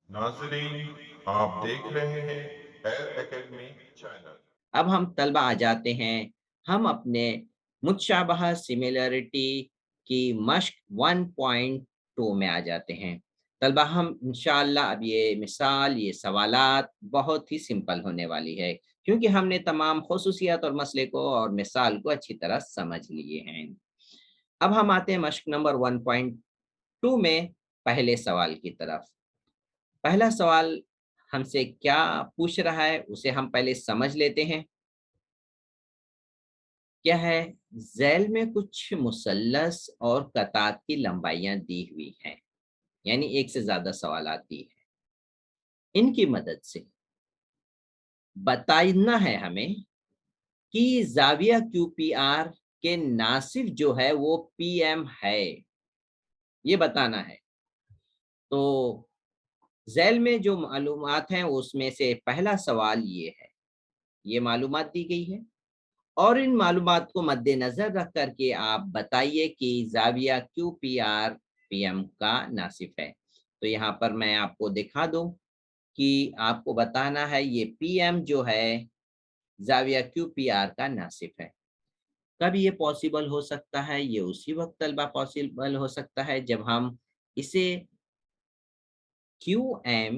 नाज़रीन, आप देख रहे हैं एयर एकेडमी चैनल। अब हम तलबा आ जाते हैं, हम अपने मुतशाबहा सिमिलरिटी की मश्क 1.2 में आ जाते हैं। तलबा हम इंशाअल्लाह अब ये मिसाल, ये सवालात बहुत ही सिंपल होने वाली है, क्योंकि हमने तमाम ख़ुसूसियत और मसले को और मिसाल को अच्छी तरह समझ लिए हैं। अब हम आते हैं मश्क नंबर 1.2 में पहले सवाल की तरफ। पहला सवाल हमसे क्या पूछ रहा है, उसे हम पहले समझ लेते हैं। क्या है? ज़ैल में कुछ मुसल्लस और कतात की लंबाइयाँ दी हुई हैं, यानी एक से ज़्यादा सवालात दी हैं। इनकी मदद से बताना है हमें कि ज़ाविया QPR के नासिफ जो है वो PM है, ये बताना है। तो ज़ैल में जो मालूमात हैं उसमें से पहला सवाल ये है, ये मालूमात दी गई है और इन मालूमात को मद्देनज़र रख कर के आप बताइए कि ज़ाविया QPR PM का नासिफ है। तो यहाँ पर मैं आपको दिखा दूँ कि आपको बताना है ये PM जो है ज़ाविया QPR का नासिफ है। कब ये पॉसिबल हो सकता है? ये उसी वक़्त तलबा पॉसिबल हो सकता है जब हम इसे QM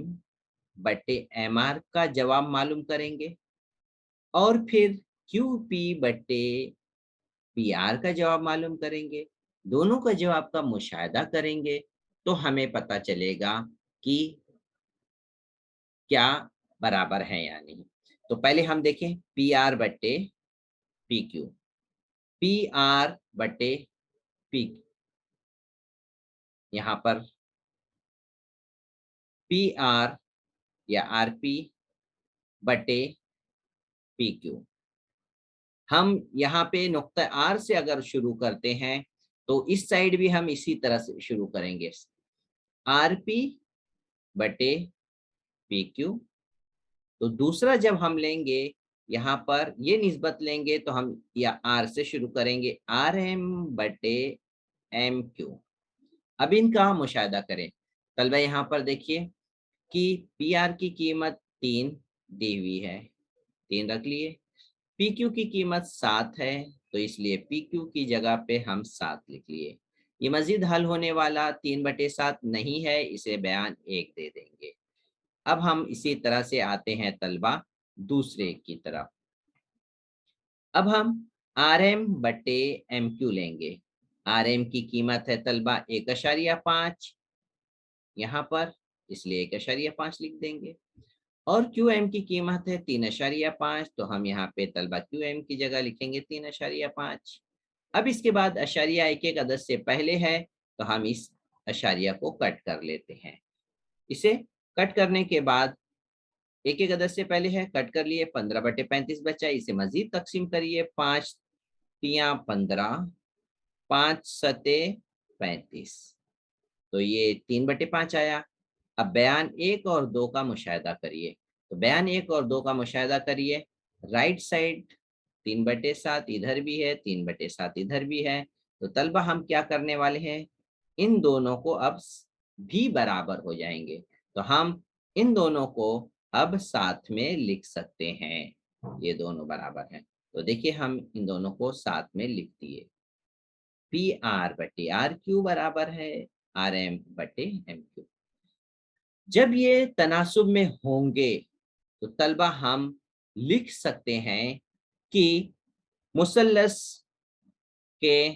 बटे MR का जवाब मालूम करेंगे और फिर QP बटे PR का जवाब मालूम करेंगे, दोनों का जवाब का मुशाहिदा करेंगे, तो हमें पता चलेगा कि क्या बराबर है या नहीं। तो पहले हम देखें PR बटे PQ, PR बटे PQ, यहाँ पर PR या RP बटे PQ। हम यहाँ पे नुक्ता R से अगर शुरू करते हैं, तो इस साइड भी हम इसी तरह से शुरू करेंगे। RP बटे PQ, तो दूसरा जब हम लेंगे, यहाँ पर ये निस्बत लेंगे तो हम या R से शुरू करेंगे, RM बटे MQ। अब इनका मुशाहिदा करें। तलबा यहाँ पर देखिए कि PR की कीमत 3 दी हुई है, 3 रख लिए। PQ की कीमत 7 है, तो इसलिए PQ की जगह पे हम 7 लिख लिए। ये मज़ीद हल होने वाला 3/7 नहीं है, इसे बयान 1 दे देंगे। अब हम इसी तरह से आते हैं तलबा दूसरे की तरफ। अब हम RM बटे MQ लेंगे। RM की कीमत है तलबा 1.5 यहाँ पर, इसलिए 1.5 लिख देंगे और QM की कीमत है 3.5, तो हम यहाँ पे तलबा QM की जगह लिखेंगे 3.5। अब इसके बाद अशारिया एक-एक अदद से पहले है, तो हम इस अशारिया को कट कर लेते हैं। इसे कट करने के बाद एक-एक अदद से पहले है, कट कर लिए, 15/35 बचा, इसे मज़ीद तक़सीम करिए, 5 तियाँ 15, 5 सते 35, तो ये 3/5 आया। अब बयान 1 और 2 का मुशाहिदा करिए। तो बयान 1 और 2 का मुशाहिदा करिए, राइट साइड 3/7 इधर भी है, 3/7 इधर भी है। तो तलबा हम क्या करने वाले हैं, इन दोनों को अब भी बराबर हो जाएँगे। तो हम इन दोनों को अब साथ में लिख सकते हैं। ये दोनों बराबर हैं। तो देखिए हम इन दोनों को साथ में लिख दिए। PR बटे RQ बराबर है RM बटे MQ। जब ये तनासुब में होंगे, तो तलबा हम लिख सकते हैं कि मुसल्लस के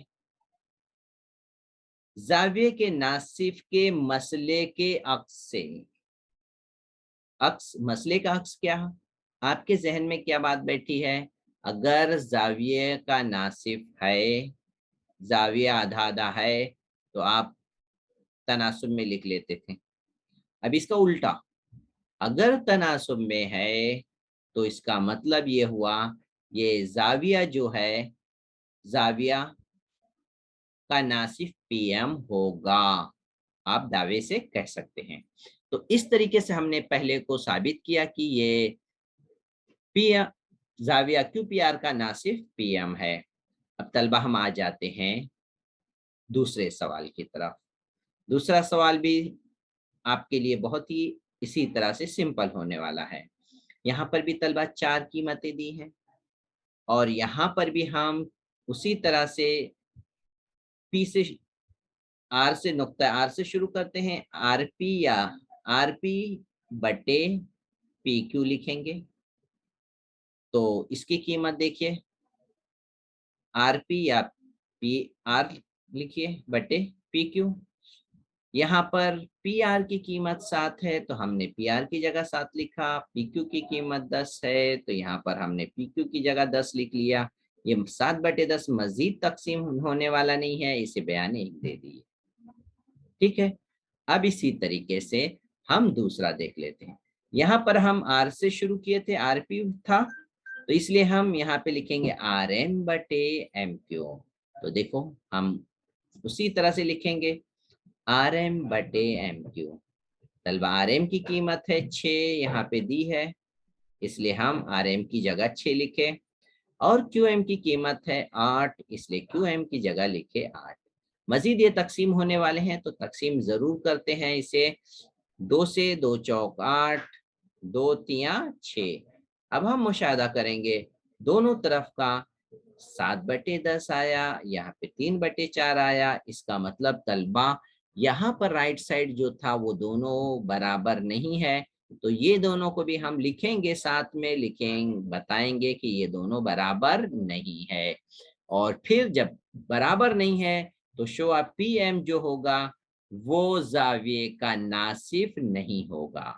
ज़ाविये के नासिफ के मसले के अक्स से, अक्स मसले का अक्स क्या है? आपके ज़हन में क्या बात बैठी है? अगर ज़ाविये का नासिफ है, ज़ाविया आधा-आधा है, तो आप तनासुब में लिख लेते थे। अब इसका उल्टा, अगर तनासुब में है, तो इसका मतलब ये हुआ, ये ज़ाविया जो है, ज़ाविया का नासिफ PM होगा। आप दावे से कह सकते हैं। तो इस तरीके से हमने पहले को साबित किया कि ये पी ज़ाविया QPR का नासिफ PM है। अब तलबा हम आ जाते हैं दूसरे सवाल की तरफ। दूसरा सवाल भी आपके लिए बहुत ही इसी तरह से सिंपल होने वाला है। यहाँ पर भी तलबा 4 कीमतें दी हैं और यहाँ पर भी हम उसी तरह से पी से आर से नुक्ता आर से शुरू करते हैं, आरपी या आरपी बटे पी क्यू लिखेंगे। तो इसकी कीमत देखिए, आरपी या पी आर लिखिए बटे पी क्यू। यहाँ पर पी आर की कीमत 7 है तो हमने पी आर की जगह 7 लिखा, पी क्यू की कीमत 10 है तो यहाँ पर हमने पी क्यू की जगह 10 लिख लिया। ये 7/10 मजीद तकसीम होने वाला नहीं है, इसे बयान 1 दे दिए। ठीक है, अब इसी तरीके से हम दूसरा देख लेते हैं। यहाँ पर हम आर से शुरू किए थे, आरपी था, तो इसलिए हम यहाँ पे लिखेंगे आर एम बटे एम क्यू। तो देखो हम उसी तरह से लिखेंगे आर एम बटे एम क्यू। तलबा आर एम की कीमत है 6, यहाँ पे दी है, इसलिए हम आर एम की जगह 6 लिखे, और क्यू एम की कीमत है 8, इसलिए क्यू एम की जगह लिखे 8। मजीद ये तकसीम होने वाले हैं तो तकसीम जरूर करते हैं इसे। 2 से 2 चौक 8, 2 तिया 6। अब हम मुशाहिदा करेंगे दोनों तरफ का 7/10 आया, यहाँ पे 3/4 आया। इसका मतलब तलबा यहाँ पर राइट साइड जो था वो दोनों बराबर नहीं है, तो ये दोनों को भी हम लिखेंगे, साथ में लिखेंगे, बताएंगे कि ये दोनों बराबर नहीं है। और फिर जब बराबर नहीं है तो शो पी एम जो होगा वो जाविये का नासिफ नहीं होगा।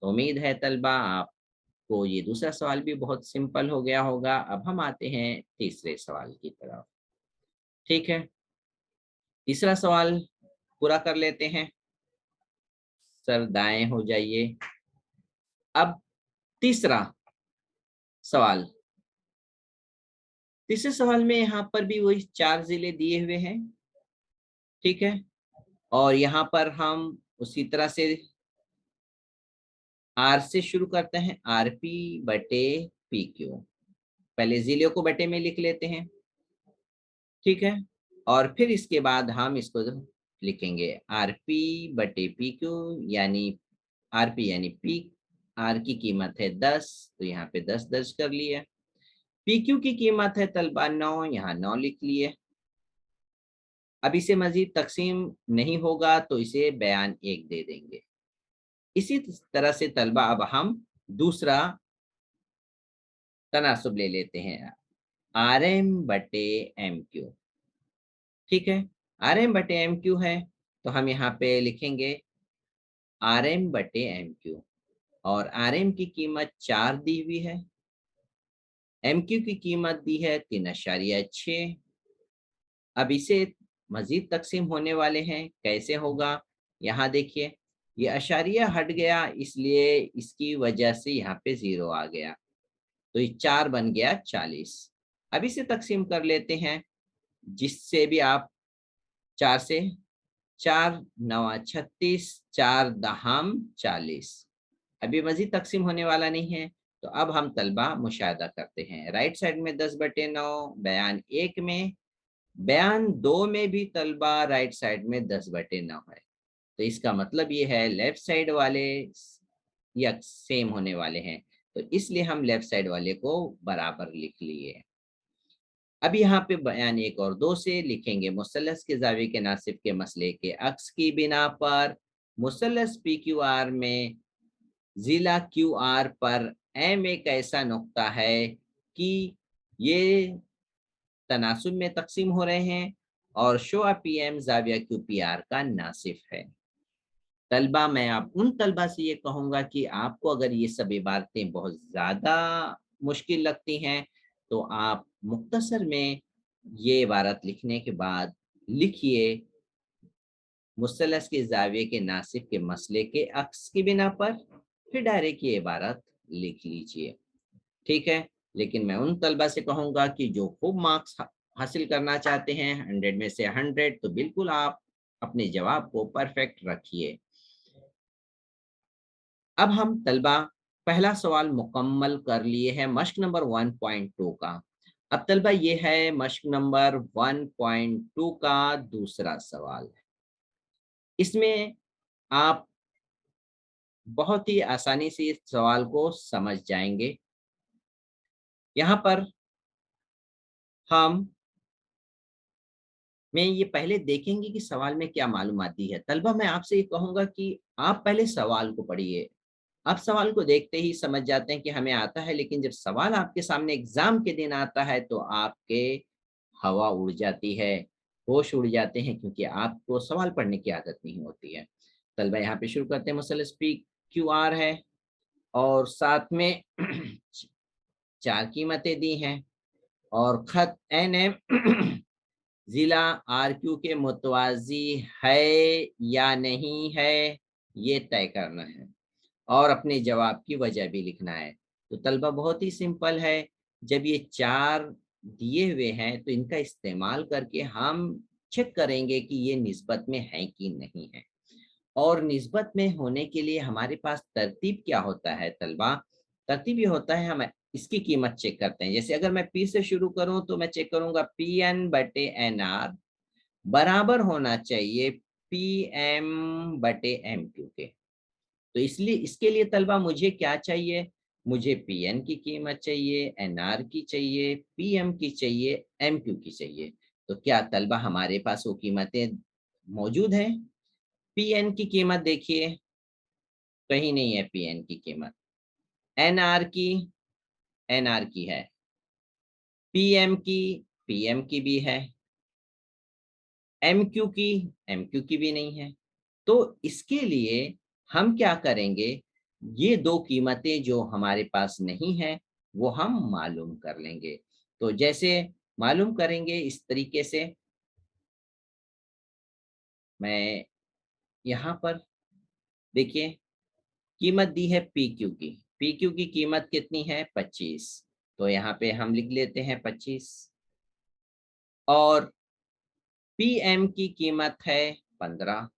तो उम्मीद है तलबा आपको ये दूसरा सवाल भी बहुत सिंपल हो गया होगा। अब हम आते हैं तीसरे सवाल की तरफ। ठीक है, तीसरा सवाल पूरा कर लेते हैं। सर दाएं हो जाइए। अब तीसरा सवाल, तीसरे सवाल में यहाँ पर भी वही 4 जिले दिए हुए हैं। ठीक है, और यहाँ पर हम उसी तरह से आर से शुरू करते हैं, आरपी बटे पी क्यू। पहले जिले को बटे में लिख लेते हैं। ठीक है, और फिर इसके बाद हम इसको लिखेंगे आरपी बटे पी क्यू, यानी आरपी यानी पी आर की कीमत है 10, तो यहाँ पे 10 दर्ज कर लिए। पी क्यू की कीमत है तलबा 9, यहाँ 9 लिख लिए। अब इसे मजीद तकसीम नहीं होगा तो इसे बयान 1 दे देंगे। इसी तरह से तलबा अब हम दूसरा तनासुब ले लेते हैं, आर एम बटे एम क्यू। ठीक है, आर एम बटे एम क्यू है तो हम यहाँ पे लिखेंगे आर एम बटे एम क्यू, और आर एम की कीमत 4 दी हुई है, एम क्यू की कीमत दी है 3.6। अब इसे मजीद तकसीम होने वाले हैं, कैसे होगा? यहाँ देखिए, ये अशारिया हट गया, इसलिए इसकी वजह से यहाँ पे 0 आ गया, तो ये 4 बन गया 40। अब इसे तकसीम कर लेते हैं, जिससे भी आप 4 से 4 9 36, 4 दहम 40। अभी मजीद तकसीम होने वाला नहीं है, तो अब हम तलबा मुशाहिदा करते हैं। राइट साइड में 10/9, बयान 1 में, बयान 2 में भी तलबा राइट साइड में 10/9 है। तो इसका मतलब ये है लेफ्ट साइड वाले या सेम होने वाले हैं, तो इसलिए हम लेफ्ट साइड वाले को बराबर लिख लिए। अब यहाँ पे बयान 1 और 2 से लिखेंगे मुसल्लस के जाविये के नासिब के मसले के अक्स की बिना पर मुसल्लस पी क्यू आर में जिला क्यू आर पर एम एक ऐसा नुक्ता है कि ये तनासुब में तकसीम हो रहे हैं और शो पी एम जाविया क्यू पी आर का नासिफ है। तलबा मैं आप उन तलबा से ये कहूँगा कि आपको अगर ये सभी बातें बहुत ज़्यादा मुश्किल लगती हैं तो आप मुख्तसर में ये इबारत लिखने के बाद लिखिए मुसल्लस के जाविये के नासिब के मसले के अक्स की बिना पर, फिर डायरेक्ट ये इबारत लिख लीजिए। ठीक है, लेकिन मैं उन तलबा से कहूँगा कि जो खूब मार्क्स हासिल करना चाहते हैं 100 में से 100, तो बिल्कुल आप अपने जवाब को परफेक्ट रखिए। अब हम तलबा पहला सवाल मुकम्मल कर लिए हैं मश्क नंबर 1.2 का। अब तलबा ये है मश्क नंबर 1.2 का दूसरा सवाल। इसमें आप बहुत ही आसानी से इस सवाल को समझ जाएंगे। यहाँ पर हम मैं ये पहले देखेंगे कि सवाल में क्या मालूमात दी है। तलबा मैं आपसे ये कहूँगा कि आप पहले सवाल को पढ़िए। आप सवाल को देखते ही समझ जाते हैं कि हमें आता है, लेकिन जब सवाल आपके सामने एग्ज़ाम के दिन आता है तो आपके हवा उड़ जाती है, होश उड़ जाते हैं, क्योंकि आपको सवाल पढ़ने की आदत नहीं होती है। तलबा यहाँ पे शुरू करते हैं। मुसल्लस PQR है और साथ में 4 कीमतें दी हैं और ख़त NM ज़िला RQ के मुतवाज़ी है या नहीं है, ये तय करना है और अपने जवाब की वजह भी लिखना है। तो तलबा बहुत ही सिंपल है, जब ये 4 दिए हुए हैं तो इनका इस्तेमाल करके हम चेक करेंगे कि ये निस्बत में है कि नहीं है। और निस्बत में होने के लिए हमारे पास तरतीब क्या होता है तलबा? तरतीब ये होता है, हम इसकी कीमत चेक करते हैं। जैसे अगर मैं P से शुरू करूँ तो मैं चेक करूँगा PN/NR बराबर होना चाहिए PM/MQ के। तो इसलिए इसके लिए तलबा मुझे क्या चाहिए? मुझे पीएन की कीमत चाहिए, एनआर की चाहिए, पीएम की चाहिए, एमक्यू की चाहिए। तो क्या तलबा हमारे पास वो कीमतें मौजूद हैं? पीएन की कीमत देखिए, कहीं नहीं है पीएन की कीमत। एनआर की, एनआर की है। पीएम की, पीएम की भी है। एमक्यू की, एमक्यू की भी नहीं है। तो इसके लिए हम क्या करेंगे? ये 2 कीमतें जो हमारे पास नहीं है, वो हम मालूम कर लेंगे। तो जैसे मालूम करेंगे इस तरीके से, मैं यहाँ पर देखिए कीमत दी है PQ की। PQ की कीमत कितनी है? 25। तो यहाँ पे हम लिख लेते हैं 25 और PM की कीमत है 15।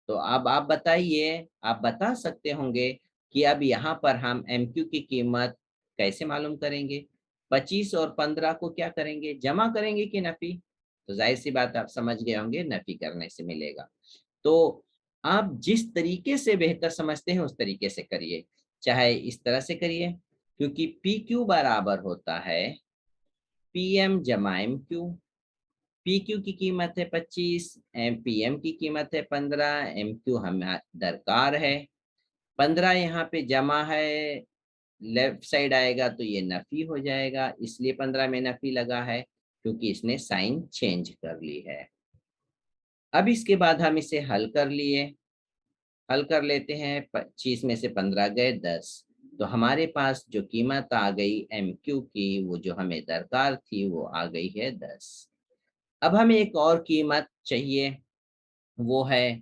तो अब आप बताइए, आप बता सकते होंगे कि अब यहाँ पर हम MQ की कीमत कैसे मालूम करेंगे? 25 और 15 को क्या करेंगे? जमा करेंगे कि नफ़ी? तो ज़ाहिर-सी बात आप समझ गए होंगे, नफ़ी करने से मिलेगा। तो आप जिस तरीके से बेहतर समझते हैं उस तरीके से करिए, चाहे इस तरह से करिए, क्योंकि PQ बराबर होता है PM जमा MQ। PQ की कीमत है 25, PM की कीमत है 15, MQ हमें दरकार है। 15 यहाँ पे जमा है, लेफ्ट साइड आएगा तो ये नफ़ी हो जाएगा, इसलिए 15 में नफ़ी लगा है, क्योंकि इसने साइन चेंज कर ली है। अब इसके बाद हम इसे हल कर लिए, हल कर लेते हैं। 25 में से 15 गए 10, तो हमारे पास जो कीमत आ गई MQ की, वो जो हमें दरकार थी वो आ गई है 10। अब हमें एक और कीमत चाहिए, वो है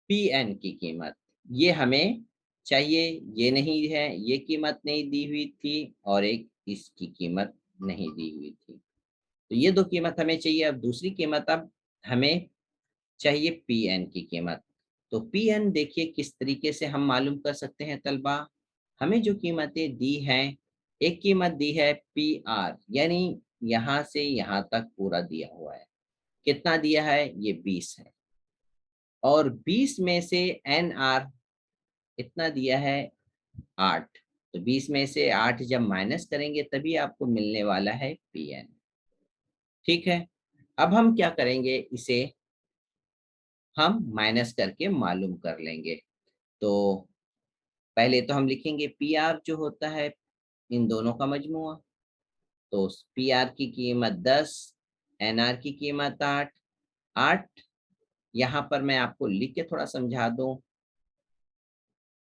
पीएन की कीमत। ये हमें चाहिए, ये नहीं है, ये कीमत नहीं दी हुई थी और एक इसकी कीमत नहीं दी हुई थी। तो ये 2 कीमत हमें चाहिए। अब दूसरी कीमत अब हमें चाहिए पीएन की कीमत। तो पीएन देखिए किस तरीके से हम मालूम कर सकते हैं तलबा। हमें जो कीमतें दी हैं, एक कीमत दी है पीआर, यानी यहाँ से यहाँ तक पूरा दिया हुआ है। कितना दिया है? ये 20 है और 20 में से एनआर इतना दिया है 8। तो 20 में से 8 जब माइनस करेंगे तभी आपको मिलने वाला है पीएन। ठीक है, अब हम क्या करेंगे, इसे हम माइनस करके मालूम कर लेंगे। तो पहले तो हम लिखेंगे पीआर जो होता है इन दोनों का मजमुआ। तो पीआर की कीमत 10, एनआर की कीमत 8। 8 यहाँ पर मैं आपको लिख के थोड़ा समझा दूं।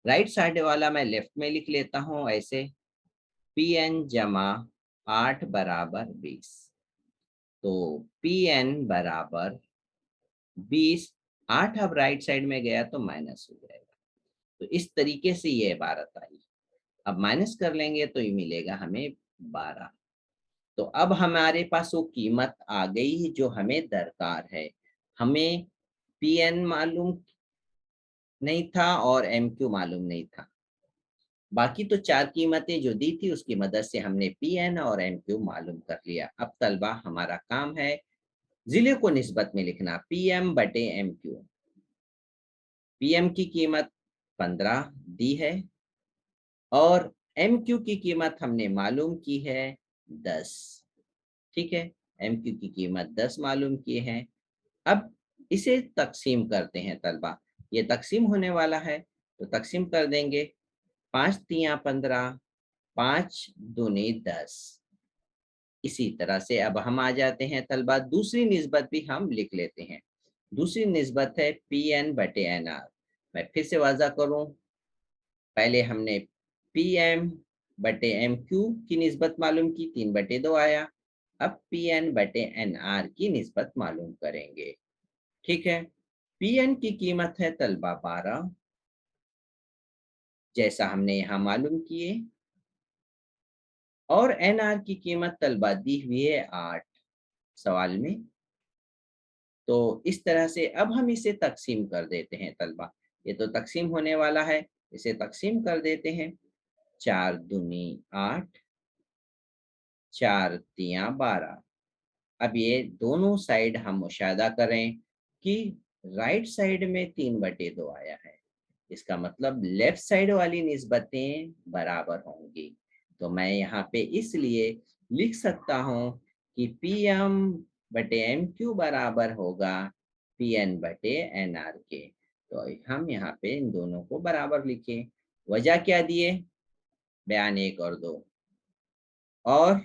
राइट साइड वाला मैं लेफ्ट में लिख लेता हूँ ऐसे, पीएन जमा 8 बराबर 20। तो पीएन बराबर 20, 8 अब राइट साइड में गया तो माइनस हो जाएगा। तो इस तरीके से ये इबारत आई। अब माइनस कर लेंगे तो ये मिलेगा हमें 12। तो अब हमारे पास वो कीमत आ गई जो हमें दरकार है। हमें पीएन मालूम नहीं था और एमक्यू मालूम नहीं था। बाकी तो 4 कीमतें जो दी थी उसकी मदद से हमने पीएन और एमक्यू मालूम कर लिया। अब तलबा हमारा काम है ज़िले को निस्बत में लिखना, PM/MQ। PM की कीमत 15 दी है और MQ की कीमत हमने मालूम की है 10। ठीक है, MQ की कीमत 10 मालूम की है। अब इसे तकसीम करते हैं तलबा, ये तकसीम होने वाला है तो तकसीम कर देंगे। 5 तियां 15, 5 दूनी 10। इसी तरह से अब हम आ जाते हैं तलबा, दूसरी निस्बत भी हम लिख लेते हैं। दूसरी निस्बत है PN/NR। मैं फिर से वाज़ा करूं, पहले हमने PM/MQ की निस्बत मालूम की, 3/2 आया। अब PN/NR की निस्बत मालूम करेंगे। ठीक है, PN की कीमत है तलबा 12, जैसा हमने यहाँ मालूम किए, और NR की कीमत तलबा दी हुई है 8 सवाल में। तो इस तरह से अब हम इसे तकसीम कर देते हैं तलबा, ये तो तकसीम होने वाला है, इसे तकसीम कर देते हैं। 4 दूनी 8, 4 तियां 12। अब ये दोनों साइड हम मुशाहिदा करें कि राइट साइड में 3/2 आया है, इसका मतलब लेफ्ट साइड वाली निस्बतें बराबर होंगी। तो मैं यहाँ पे इसलिए लिख सकता हूँ कि PM/MQ बराबर होगा PN/NR के। तो हम यहाँ पे इन दोनों को बराबर लिखें। वजह क्या दिए, बयान 1 और 2, और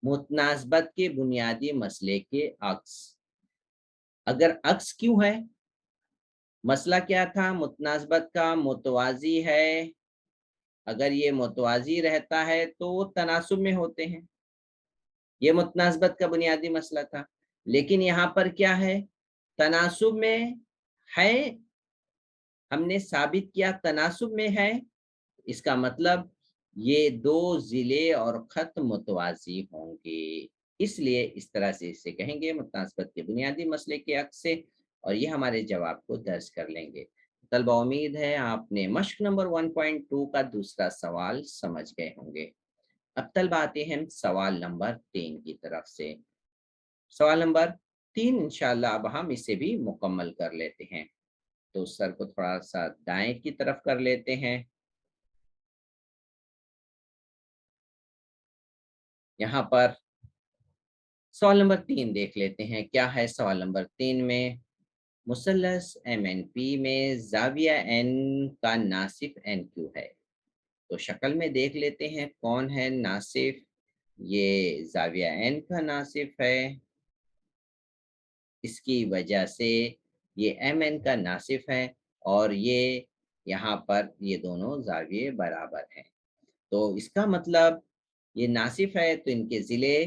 मुतनासबत के बुनियादी मसले के अक्स। अगर अक्स क्यों है, मसला क्या था मुतनासबत का, मुतवाजी है। अगर ये मुतवाजी रहता है तो वो तनासुब में होते हैं, ये मुतनासबत का बुनियादी मसला था। लेकिन यहाँ पर क्या है, तनासुब में है, हमने साबित किया तनासुब में है, इसका मतलब ये दो जिले और खत मुतवाजी होंगे। इसलिए इस तरह से इसे कहेंगे मुतनासबत के बुनियादी मसले के अक्स से, और ये हमारे जवाब को दर्ज कर लेंगे। तलबा उम्मीद है आपने मश्क नंबर 1.2 का दूसरा सवाल समझ गए होंगे। अब तलबा आते हैं हम सवाल नंबर 3 की तरफ से। सवाल नंबर 3 इंशाल्लाह अब हम इसे भी मुकम्मल कर लेते हैं। तो सर को थोड़ा सा दाएं की तरफ कर लेते हैं। यहाँ पर सवाल नंबर 3 देख लेते हैं, क्या है सवाल नंबर 3 में। मुसल्लस MNP में जाविया N का नासिफ NQ है। तो शक्ल में देख लेते हैं कौन है नासिफ। ये जाविया N का नासिफ है, इसकी वजह से ये MN का नासिफ है, और ये यहाँ पर ये दोनों जाविये बराबर हैं। तो इसका मतलब ये नासिफ है तो इनके ज़िले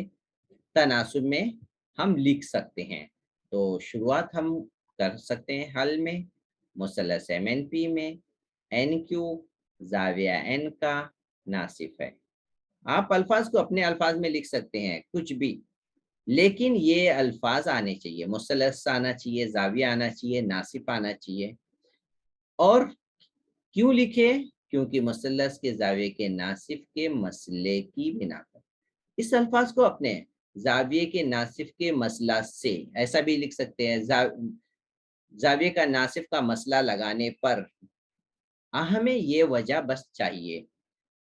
तनासुब में हम लिख सकते हैं। तो शुरुआत हम कर सकते हैं हल में। मुसल्लस MNP में NQ जाविया N का नासिफ है। आप अल्फाज को अपने अल्फाज में लिख सकते हैं कुछ भी, लेकिन ये अल्फाज आने चाहिए, मुसल्लस आना चाहिए, जाविया आना चाहिए, नासिफ आना चाहिए। और क्यों लिखे, क्योंकि मुसल्लस के जाविये के नासिफ के मसले की बिना पर इस अल्फाज को अपने जाविये के नासिफ के मसला से ऐसा भी लिख सकते हैं। जाविये का नासिफ का मसला लगाने पर हमें ये वजह बस चाहिए।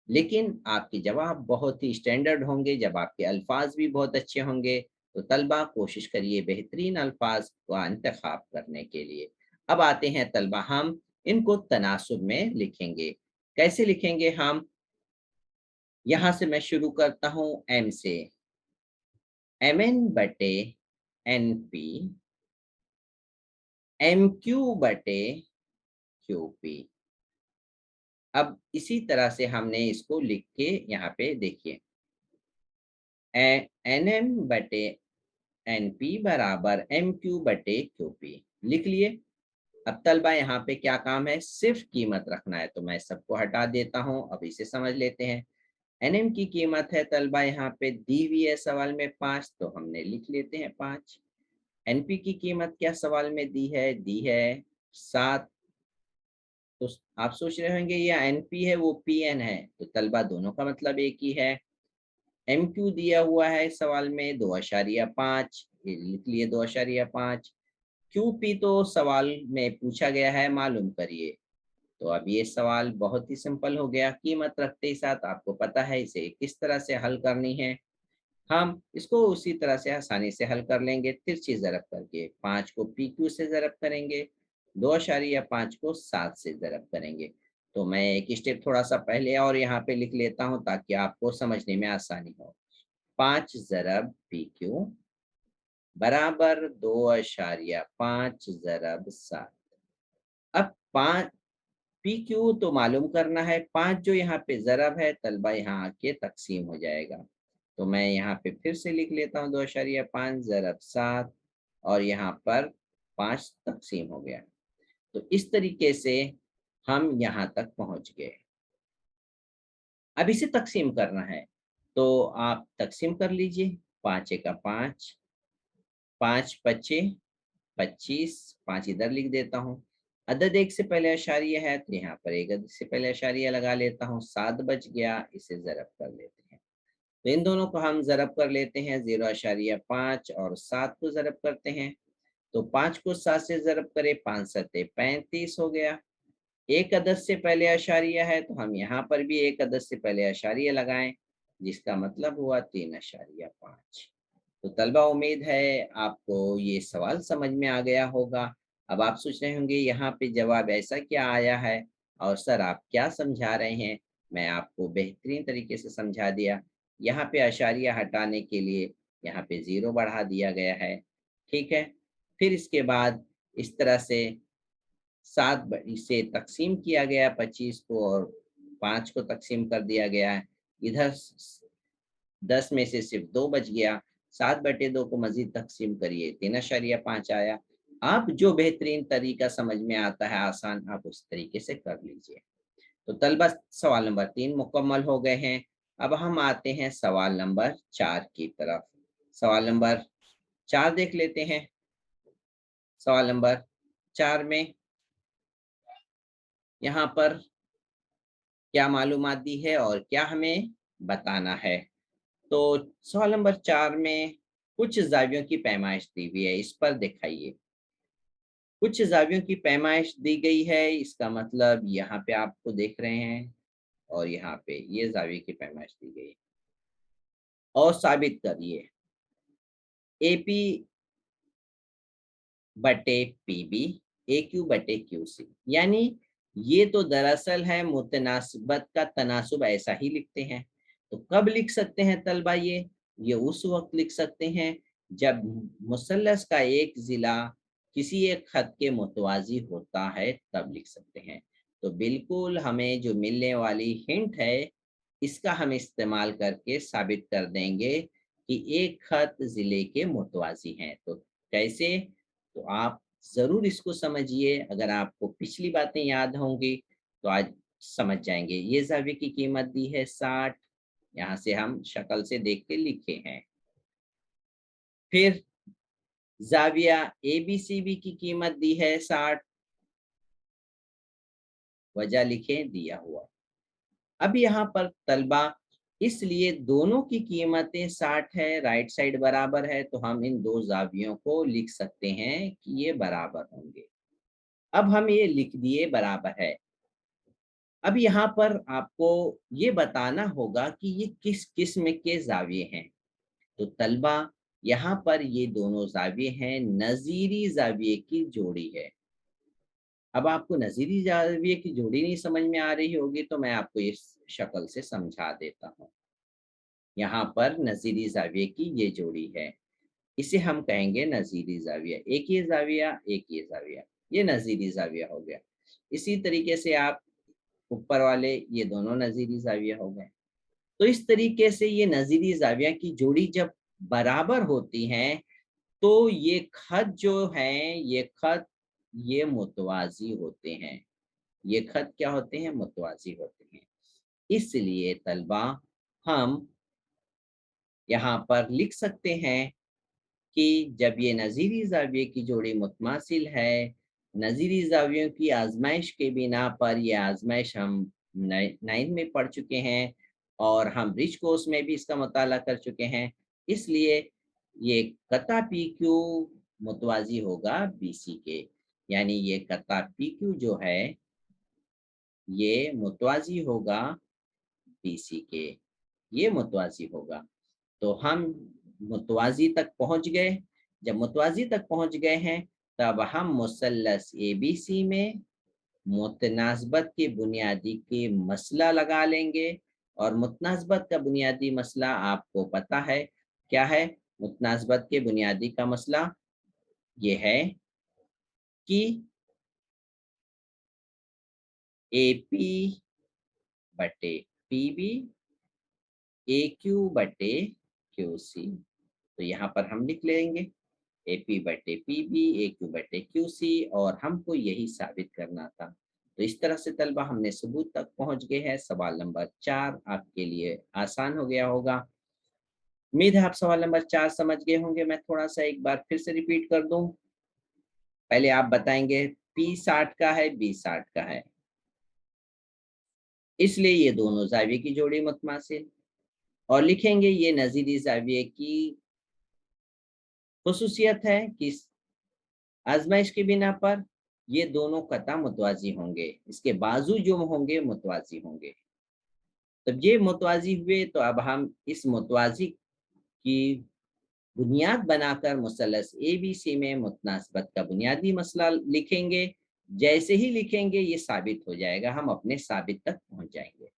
लेकिन आपके जवाब बहुत ही स्टैंडर्ड होंगे जब आपके अल्फाज भी बहुत अच्छे होंगे। तो तलबा कोशिश करिए बेहतरीन अल्फाज का इंतखाब करने के लिए। अब आते हैं तलबा, हम इनको तनासुब में लिखेंगे। कैसे लिखेंगे हम, यहाँ से मैं शुरू करता हूँ M से। MN/NP MQ/QP। अब इसी तरह से हमने इसको लिख के यहाँ पे देखिए, NM/NP बराबर MQ/QP लिख लिए। अब तलबा यहाँ पे क्या काम है, सिर्फ कीमत रखना है, तो मैं सबको हटा देता हूँ। अब इसे समझ लेते हैं। NM की कीमत है तलबा यहाँ पे दी हुई है सवाल में 5, तो हमने लिख लेते हैं 5। NP की कीमत क्या सवाल में दी है 7। तो आप सोच रहे होंगे ये NP है वो PN है, तो तलबा दोनों का मतलब एक ही है। MQ दिया हुआ है सवाल में 2.5, ये लिख लिए 2.5। QP तो सवाल में पूछा गया है, मालूम करिए। तो अब ये सवाल बहुत ही सिंपल हो गया, कीमत रखते ही साथ आपको पता है इसे किस तरह से हल करनी है। हम इसको उसी तरह से आसानी से हल कर लेंगे, तिरछी ज़रब करके। 5 को PQ से ज़रब करेंगे, 2.5 को 7 से ज़रब करेंगे। तो मैं एक स्टेप थोड़ा सा पहले और यहाँ पे लिख लेता हूँ ताकि आपको समझने में आसानी हो। 5 ज़रब PQ बराबर 2.5 ज़रब 7। अब 5 PQ तो मालूम करना है, 5 जो यहाँ पे ज़रब है तलबा यहाँ आके तकसीम हो जाएगा। तो मैं यहाँ पे फिर से लिख लेता हूँ 2.5 ज़रब 7 और यहाँ पर 5 तकसीम हो गया। तो इस तरीके से हम यहाँ तक पहुँच गए। अब इसे तकसीम करना है, तो आप तकसीम कर लीजिए। 5 एका 5, 5 पच्चे 25, 5 इधर लिख देता हूँ। अदद 1 से पहले अशारिया है तो यहाँ पर 1 अदद से पहले अशारिया लगा लेता हूँ। 7 बच गया, इसे ज़रब कर लेते हैं। तो इन दोनों को हम ज़रब कर लेते हैं, 0.5 और 7 को ज़रब करते हैं। तो 5 को 7 से ज़रब करें, 5 सत्ते 35 हो गया। 1 अदद से पहले अशारिया है तो हम यहाँ पर भी 1 अदद से पहले अशारिया लगाएं, जिसका मतलब हुआ 3.5। तो तलबा उम्मीद है आपको ये सवाल समझ में आ गया होगा। अब आप सोच रहे होंगे यहाँ पे जवाब ऐसा क्या आया है और सर आप क्या समझा रहे हैं। मैं आपको बेहतरीन तरीके से समझा दिया। यहाँ पे अशारिया हटाने के लिए यहाँ पे 0 बढ़ा दिया गया है, ठीक है। फिर इसके बाद इस तरह से 7 इसे तकसीम किया गया 25 को और 5 को तकसीम कर दिया गया है। इधर 10 में से सिर्फ 2 बच गया। 7/2 को मजीद तकसीम करिए, 3.5 आया। आप जो बेहतरीन तरीका समझ में आता है आसान, आप उस तरीके से कर लीजिए। तो तलबा सवाल नंबर 3 मुकम्मल हो गए हैं। अब हम आते हैं सवाल नंबर 4 की तरफ। सवाल नंबर 4 देख लेते हैं। सवाल नंबर 4 में यहाँ पर क्या मालूमात दी है और क्या हमें बताना है। तो सवाल नंबर 4 में कुछ ज़ावियों की पैमाइश दी हुई है, इस पर दिखाइए। कुछ ज़ावियों की पैमाइश दी गई है, इसका मतलब यहाँ पे आपको देख रहे हैं और यहाँ पे ये ज़ाविये की पैमाइश दी गई है। और साबित करिए AP बटे PB AQ बटे QC। यानी ये तो दरअसल है मुतनासिबत का तनासुब, ऐसा ही लिखते हैं। तो कब लिख सकते हैं तलबा ये उस वक्त लिख सकते हैं जब मुसल्लस का एक ज़िला किसी एक खत के मुतवाज़ी होता है, तब लिख सकते हैं। तो बिल्कुल हमें जो मिलने वाली हिंट है, इसका हम इस्तेमाल करके साबित कर देंगे कि एक खत ज़िले के मुतवाज़ी हैं। तो कैसे? तो आप ज़रूर इसको समझिए। अगर आपको पिछली बातें याद होंगी तो आज समझ जाएंगे। ये ज़ाविये की कीमत दी है 60, यहाँ से हम शक्ल से देख के लिखे हैं। फिर ज़ाविया ABCB की कीमत दी है 60, वजह लिखें दिया हुआ। अब यहाँ पर तलबा इसलिए दोनों की कीमतें 60 है, राइट साइड बराबर है, तो हम इन दो ज़ावियों को लिख सकते हैं कि ये बराबर होंगे। अब हम ये लिख दिए बराबर है। अब यहाँ पर आपको ये बताना होगा कि ये किस किस्म के ज़ाविये हैं। तो तलबा यहाँ पर ये दोनों ज़ाविये हैं, नज़ीरी ज़ाविये की जोड़ी है। अब आपको नज़ीरी ज़ाविये की जोड़ी नहीं समझ में आ रही होगी तो मैं आपको इस शक्ल से समझा देता हूँ। यहाँ पर नज़ीरी ज़ाविये की ये जोड़ी है, इसे हम कहेंगे नज़ीरी ज़ाविया। एक ये ज़ाविया, एक ये ज़ाविया, ये नज़ीरी ज़ाविया हो गया। इसी तरीके से आप ऊपर वाले ये दोनों नज़ीरी ज़ाविया हो गए। तो इस तरीके से ये नज़ीरी ज़ाविया की जोड़ी जब बराबर होती हैं, तो ये खत जो हैं, ये खत ये मुतवाज़ी होते हैं। ये खत क्या होते हैं? मुतवाज़ी होते हैं। इसलिए तलबा हम यहाँ पर लिख सकते हैं कि जब ये नज़ीरी ज़ाविये की जोड़ी मुतमासिल है, नज़ीरी ज़ावियों की आज़माइश के बिना पर, ये आज़माइश हम 9th में पढ़ चुके हैं और हम रिच कोर्स में भी इसका मुताला कर चुके हैं। इसलिए ये कता PQ मुतवाजी होगा BC के, यानी ये कता PQ जो है ये मुतवाजी होगा BC के, ये मुतवाजी होगा। तो हम मुतवाजी तक पहुंच गए। जब मुतवाजी तक पहुंच गए हैं तब हम मुसल्लस ABC में मुतनासबत के बुनियादी के मसला लगा लेंगे। और मुतनासबत का बुनियादी मसला आपको पता है क्या है? मुतनासबत के बुनियादी का मसला ये है कि AP बटे PB AQ बटे QC। तो यहाँ पर हम लिख लेंगे AP बटे PB AQ बटे QC, और हमको यही साबित करना था। तो इस तरह से तलबा हमने सबूत तक पहुंच गए हैं। सवाल नंबर 4 आपके लिए आसान हो गया होगा। उम्मीद है आप सवाल नंबर 4 समझ गए होंगे। मैं थोड़ा सा एक बार फिर से रिपीट कर दूं। पहले आप बताएंगे P 60 का है, B 60 का है, इसलिए ये दोनों जाविये की जोड़ी मुतमासिल, और लिखेंगे ये नजीरी जाविये की खुसूसियत है कि आजमाइश की बिना पर ये दोनों कता मुतवाजी होंगे, इसके बाजू जो होंगे मुतवाजी होंगे। तब ये मुतवाजी हुए तो अब हम इस मुतवाजी की बुनियाद बनाकर मुसल्लस ABC में मुतनासबत का बुनियादी मसला लिखेंगे। जैसे ही लिखेंगे ये साबित हो जाएगा, हम अपने साबित तक पहुंच जाएंगे।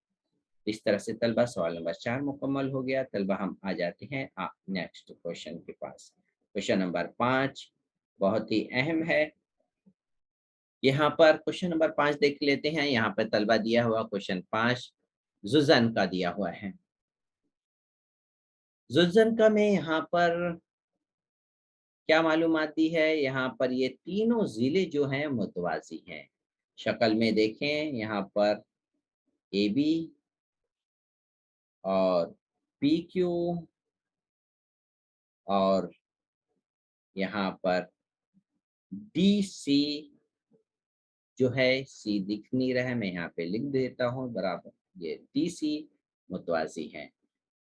इस तरह से तलबा सवाल नंबर 4 मुकम्मल हो गया। तलबा हम आ जाते हैं नेक्स्ट क्वेश्चन के पास। क्वेश्चन नंबर 5 बहुत ही अहम है। यहाँ पर क्वेश्चन नंबर 5 देख लेते हैं। यहाँ पर तलबा दिया हुआ क्वेश्चन 5 जुजन का दिया हुआ है। जुजन का में यहाँ पर क्या मालूमात दी है? यहाँ पर ये तीनों जिले जो हैं मुतवाजी हैं। शक्ल में देखें, यहाँ पर AB और PQ और यहाँ पर DC जो है, C दिख नहीं रहा है, मैं यहाँ पे लिख देता हूँ बराबर, ये DC मुतवाजी है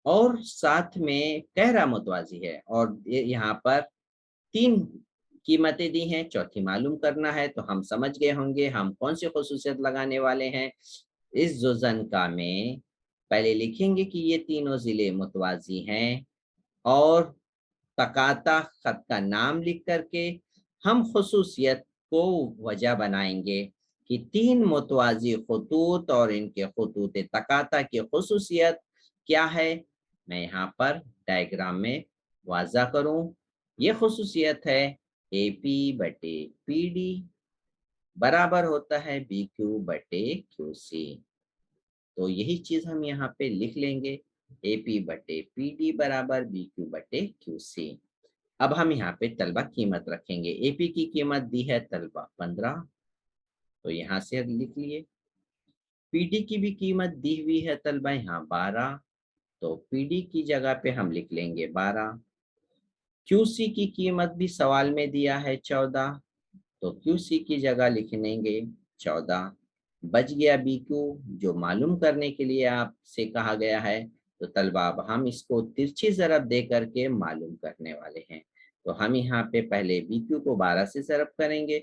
और साथ में कहरा मुतवाजी है। और ये यहाँ पर 3 कीमतें दी हैं, चौथी मालूम करना है। तो हम समझ गए होंगे हम कौन सी खुसूसियत लगाने वाले हैं इस जुजन का में। पहले लिखेंगे कि ये तीनों जिले मुतवाजी हैं और तकाता खत का नाम लिख करके हम खुसूसियत को वजह बनाएंगे कि 3 मुतवाजी खतूत और इनके खतूत तकाता की खुसूसियत क्या है। मैं यहाँ पर डायग्राम में वाज़ा करूँ। ये खुसूसियत है AP बटे PD बराबर होता है BQ बटे QC। तो यही चीज हम यहाँ पे लिख लेंगे, AP बटे PD बराबर BQ बटे QC। अब हम यहाँ पे तलबा कीमत रखेंगे। AP की कीमत दी है तलबा 15, तो यहाँ से लिख लिए। PD की भी कीमत दी हुई है तलबा यहाँ 12, तो PD की जगह पे हम लिख लेंगे 12। QC की कीमत भी सवाल में दिया है 14, तो QC की जगह लिख लेंगे 14। बच गया BQ जो मालूम करने के लिए आपसे कहा गया है। तो तलबा अब हम इसको तिरछी ज़रब दे करके मालूम करने वाले हैं। तो हम यहाँ पे पहले BQ को 12 से ज़रब करेंगे,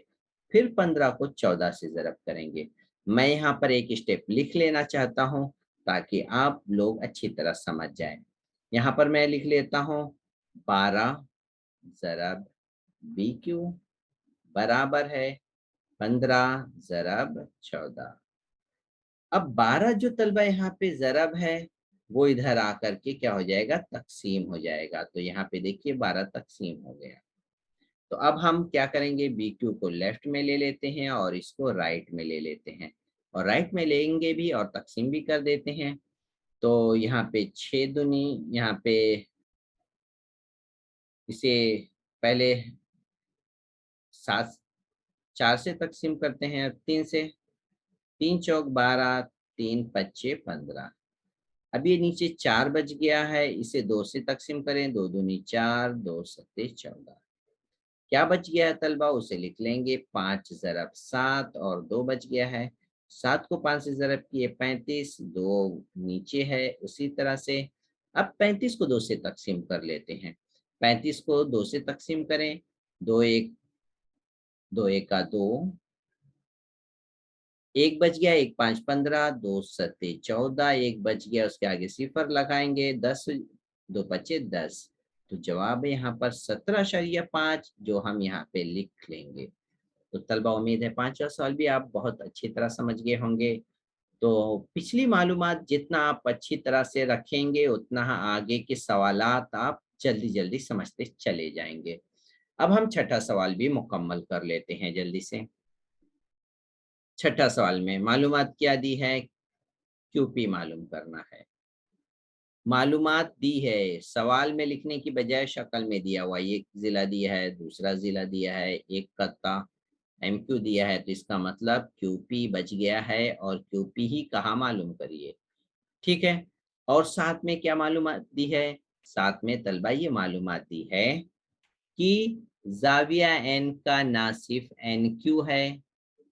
फिर 15 को 14 से ज़रब करेंगे। मैं यहाँ पर एक स्टेप लिख लेना चाहता हूँ ताकि आप लोग अच्छी तरह समझ जाएं। यहाँ पर मैं लिख लेता हूँ 12 ज़रब BQ बराबर है 15 ज़रब 14। अब 12 जो तलबा यहाँ पे ज़रब है वो इधर आकर के क्या हो जाएगा, तकसीम हो जाएगा। तो यहाँ पे देखिए 12 तकसीम हो गया। तो अब हम क्या करेंगे, BQ को लेफ्ट में ले लेते हैं और इसको राइट में ले लेते हैं, और राइट में लेंगे भी और तकसीम भी कर देते हैं। तो यहाँ पे 6 दूनी, यहाँ पे इसे पहले 7 4 से तकसीम करते हैं, 3 से, 3 चौक 12, 3 पच्चे 15। अब ये नीचे 4 बच गया है, इसे 2 से तकसीम करें, 2 दूनी 4, 2 सत्ते 14। क्या बच गया है तलबा, उसे लिख लेंगे 5 ज़रब 7 और 2 बच गया है। 7 को 5 से ज़रब किए 35, 2 नीचे है उसी तरह से। अब 35 को 2 से तकसीम कर लेते हैं। 35 को 2 से तकसीम करें 2 1 2 1 का 2, 1 बच गया, 1 5 15, 2 सत्ते 14, 1 बच गया, उसके आगे सिफर लगाएंगे, 10 2 पचे 10। तो जवाब है यहाँ पर 17.5, जो हम यहाँ पे लिख लेंगे। तो तलबा उम्मीद है पांचवा सवाल भी आप बहुत अच्छी तरह समझ गए होंगे। तो पिछली मालूमात जितना आप अच्छी तरह से रखेंगे उतना आगे के सवालात आप जल्दी जल्दी समझते चले जाएंगे। अब हम छठा सवाल भी मुकम्मल कर लेते हैं जल्दी से। छठा सवाल में मालूमात क्या दी है, क्यूपी मालूम करना है। मालूमात दी है, सवाल में लिखने की बजाय शक्ल में दिया हुआ, एक जिला दिया है, दूसरा जिला दिया है, एक कत्ता एमक्यू दिया है, तो इसका मतलब क्यूपी बच गया है और क्यूपी ही कहाँ मालूम करिए। ठीक है, और साथ में क्या मालूमात दी है, साथ में तलबा ये मालूमात दी है कि जाविया एन का नासिफ एन क्यू है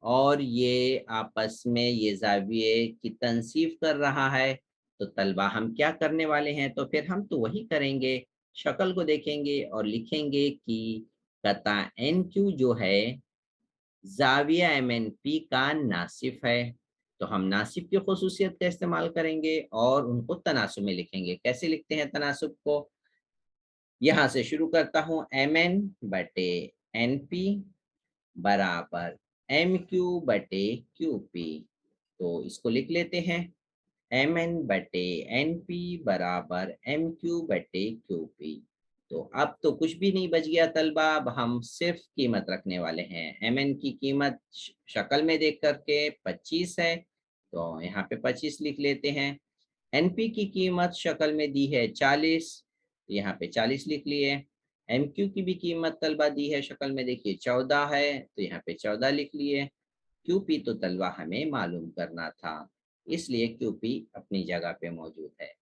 और ये आपस में ये जाविये की तनसीफ कर रहा है। तो तलबा हम क्या करने वाले हैं, तो फिर हम तो वही करेंगे, शक्ल को देखेंगे और लिखेंगे कि कता एन क्यू जो है जाविया एम एन पी का नासिफ है। तो हम नासिफ की खसूसियत का इस्तेमाल करेंगे और उनको तनासुब में लिखेंगे। कैसे लिखते हैं तनासुब को, यहां से शुरू करता हूं, एम एन बटे एन पी बराबर एम क्यू बटे क्यू पी। तो इसको लिख लेते हैं, एम एन बटे एन पी बराबर एम क्यू बटे क्यू पी। तो अब तो कुछ भी नहीं बच गया तलबा, अब हम सिर्फ कीमत रखने वाले हैं। एम एन की कीमत शक्ल में देख करके 25 है, तो यहाँ पे 25 लिख लेते हैं। एनपी की कीमत शक्ल में दी है 40, तो यहाँ पे 40 लिख लिए। एमक्यू की भी कीमत तलबा दी है शक्ल में, देखिए 14 है, तो यहाँ पे 14 लिख लिए। क्यूपी तो तलबा हमें मालूम करना था, इसलिए क्यूपी अपनी जगह पे मौजूद है।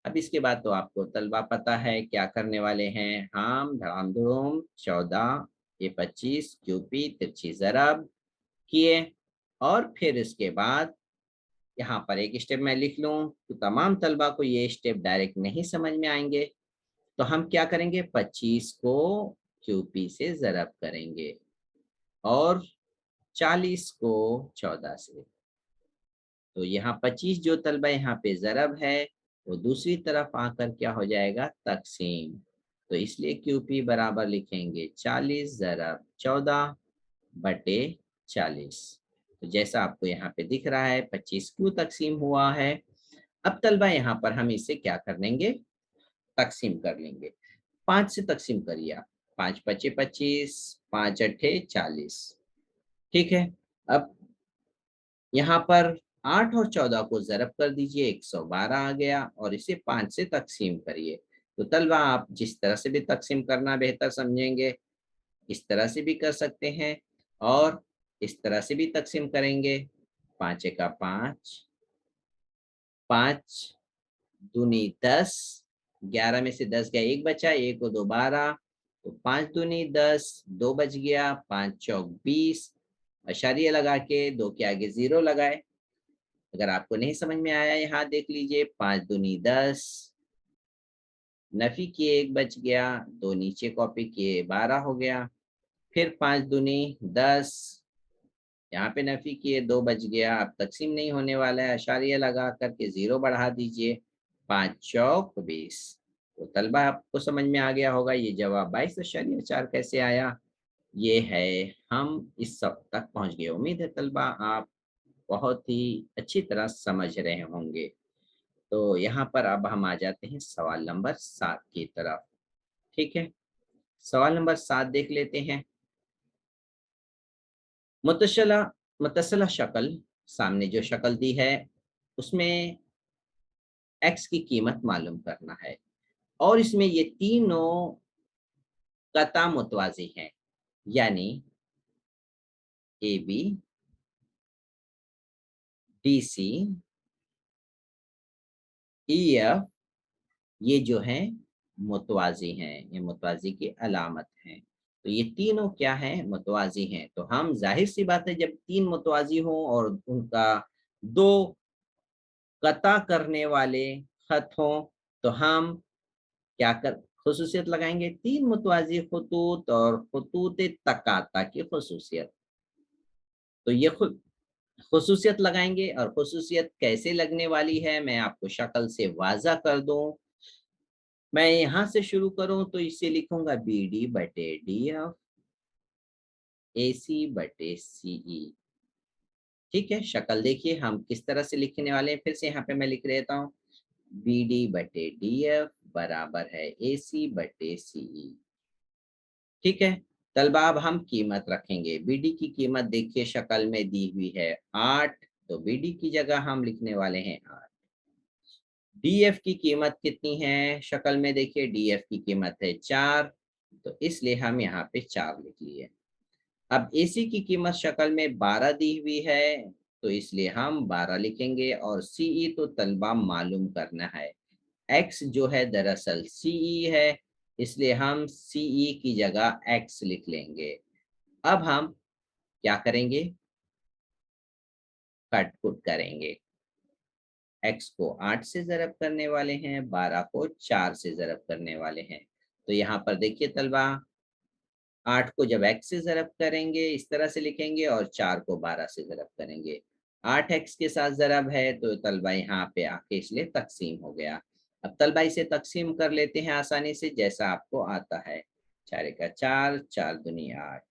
अब इसके बाद तो आपको तलबा पता है क्या करने वाले हैं, हम धड़ाम धूम 14 ये 25 क्यूपी तिरछी ज़रब किए, और फिर इसके बाद यहाँ पर एक स्टेप मैं लिख लूं, तो तमाम तलबा को ये स्टेप डायरेक्ट नहीं समझ में आएंगे। तो हम क्या करेंगे, 25 को क्यूपी से ज़रब करेंगे और 40 को 14 से। तो यहाँ 25 जो तलबा यहाँ पे ज़रब है वो दूसरी तरफ आकर क्या हो जाएगा, तकसीम। तो इसलिए क्यूपी बराबर लिखेंगे 40 ज़रब 14 बटे 40। तो जैसा आपको यहाँ पे दिख रहा है 25 क्यों तकसीम हुआ है। अब तलबा यहाँ पर हम इसे क्या कर लेंगे, तकसीम कर लेंगे। 5 से तकसीम करिए आप, 5 पचे 25, 5 अट्ठे 40। ठीक है, अब यहाँ पर 8 और 14 को ज़रब कर दीजिए, 112 आ गया, और इसे 5 से तकसीम करिए। तो तलबा आप जिस तरह से भी तकसीम करना बेहतर समझेंगे, इस तरह से भी कर सकते हैं और इस तरह से भी तकसीम करेंगे। 5 का 5, 5 दूनी 10, 11 में से 10 गया, 1 बचा, 1 को 2 12, तो 5 दूनी 10, 2 बच गया, 5 चौक 20, अशारिया लगा के 2 के आगे 0 लगाए। अगर आपको नहीं समझ में आया यहाँ देख लीजिए, 5 दूनी 10, नफी किए 1 बच गया, 2 नीचे कॉपी किए 12 हो गया, फिर 5 दूनी 10, यहाँ पे नफी किए 2 बच गया, अब तकसीम नहीं होने वाला है, अशारिया लगा करके 0 बढ़ा दीजिए, 5 चौक 20। तो तलबा आपको समझ में आ गया होगा ये जवाब 22.4 कैसे आया। ये है, हम इस सब तक पहुंच गए। उम्मीद है तलबा आप बहुत ही अच्छी तरह समझ रहे होंगे। तो यहाँ पर अब हम आ जाते हैं सवाल नंबर 7 की तरफ। ठीक है, सवाल नंबर 7 देख लेते हैं। मुतशला मुतसला शक्ल, सामने जो शक्ल दी है उसमें एक्स की कीमत मालूम करना है, और इसमें ये तीनों कता मुतवाजी हैं, यानी A B D C E F, ये जो हैं मुतवाजी हैं, ये मुतवाजी की अलामत हैं। तो ये तीनों क्या हैं, मुतवाजी हैं। तो हम जाहिर सी बात है जब तीन मुतवाजी हों और उनका दो कता करने वाले खत हों, तो हम क्या कर खसूसियत लगाएंगे, 3 मुतवाज़ी खतूत और खतूत तकाता की खसूसियत। तो ये खसूसियत लगाएंगे, और खसूसियत कैसे लगने वाली है मैं आपको शक्ल से वाज़ा कर दूं। मैं यहाँ से शुरू करूं तो इसे लिखूंगा बी डी बटे डी एफ ए सी बटे सी ई। ठीक है, शक्ल देखिए हम किस तरह से लिखने वाले हैं। फिर से यहाँ पे मैं लिख देता हूँ, बी डी बटे डी एफ बराबर है ए सी बटे सी ई। ठीक है, तलबा अब हम कीमत रखेंगे। बीडी की कीमत देखिए शक्ल में दी हुई है 8, तो बीडी की जगह हम लिखने वाले हैं 8। डीएफ की कीमत कितनी है, शक्ल में देखिए डीएफ की कीमत है 4, तो इसलिए हम यहाँ पे 4 लिख लिए। अब एसी की कीमत शक्ल में 12 दी हुई है, तो इसलिए हम 12 लिखेंगे। और सीई तो तलबा मालूम करना है, एक्स जो है दरअसल सीई है, इसलिए हम सीई की जगह एक्स लिख लेंगे। अब हम क्या करेंगे, कट पुट करेंगे। x को 8 से ज़रब करने वाले हैं, 12 को 4 से ज़रब करने वाले हैं। तो यहाँ पर देखिए तलबा, 8 को जब x से ज़रब करेंगे इस तरह से लिखेंगे, और 4 को 12 से ज़रब करेंगे। 8x के साथ ज़रब है तो तलबा यहाँ पे आके इसलिए तकसीम हो गया। अब तलबा इसे तकसीम कर लेते हैं आसानी से, जैसा आपको आता है। 4 का 4, 4 दूनी 8।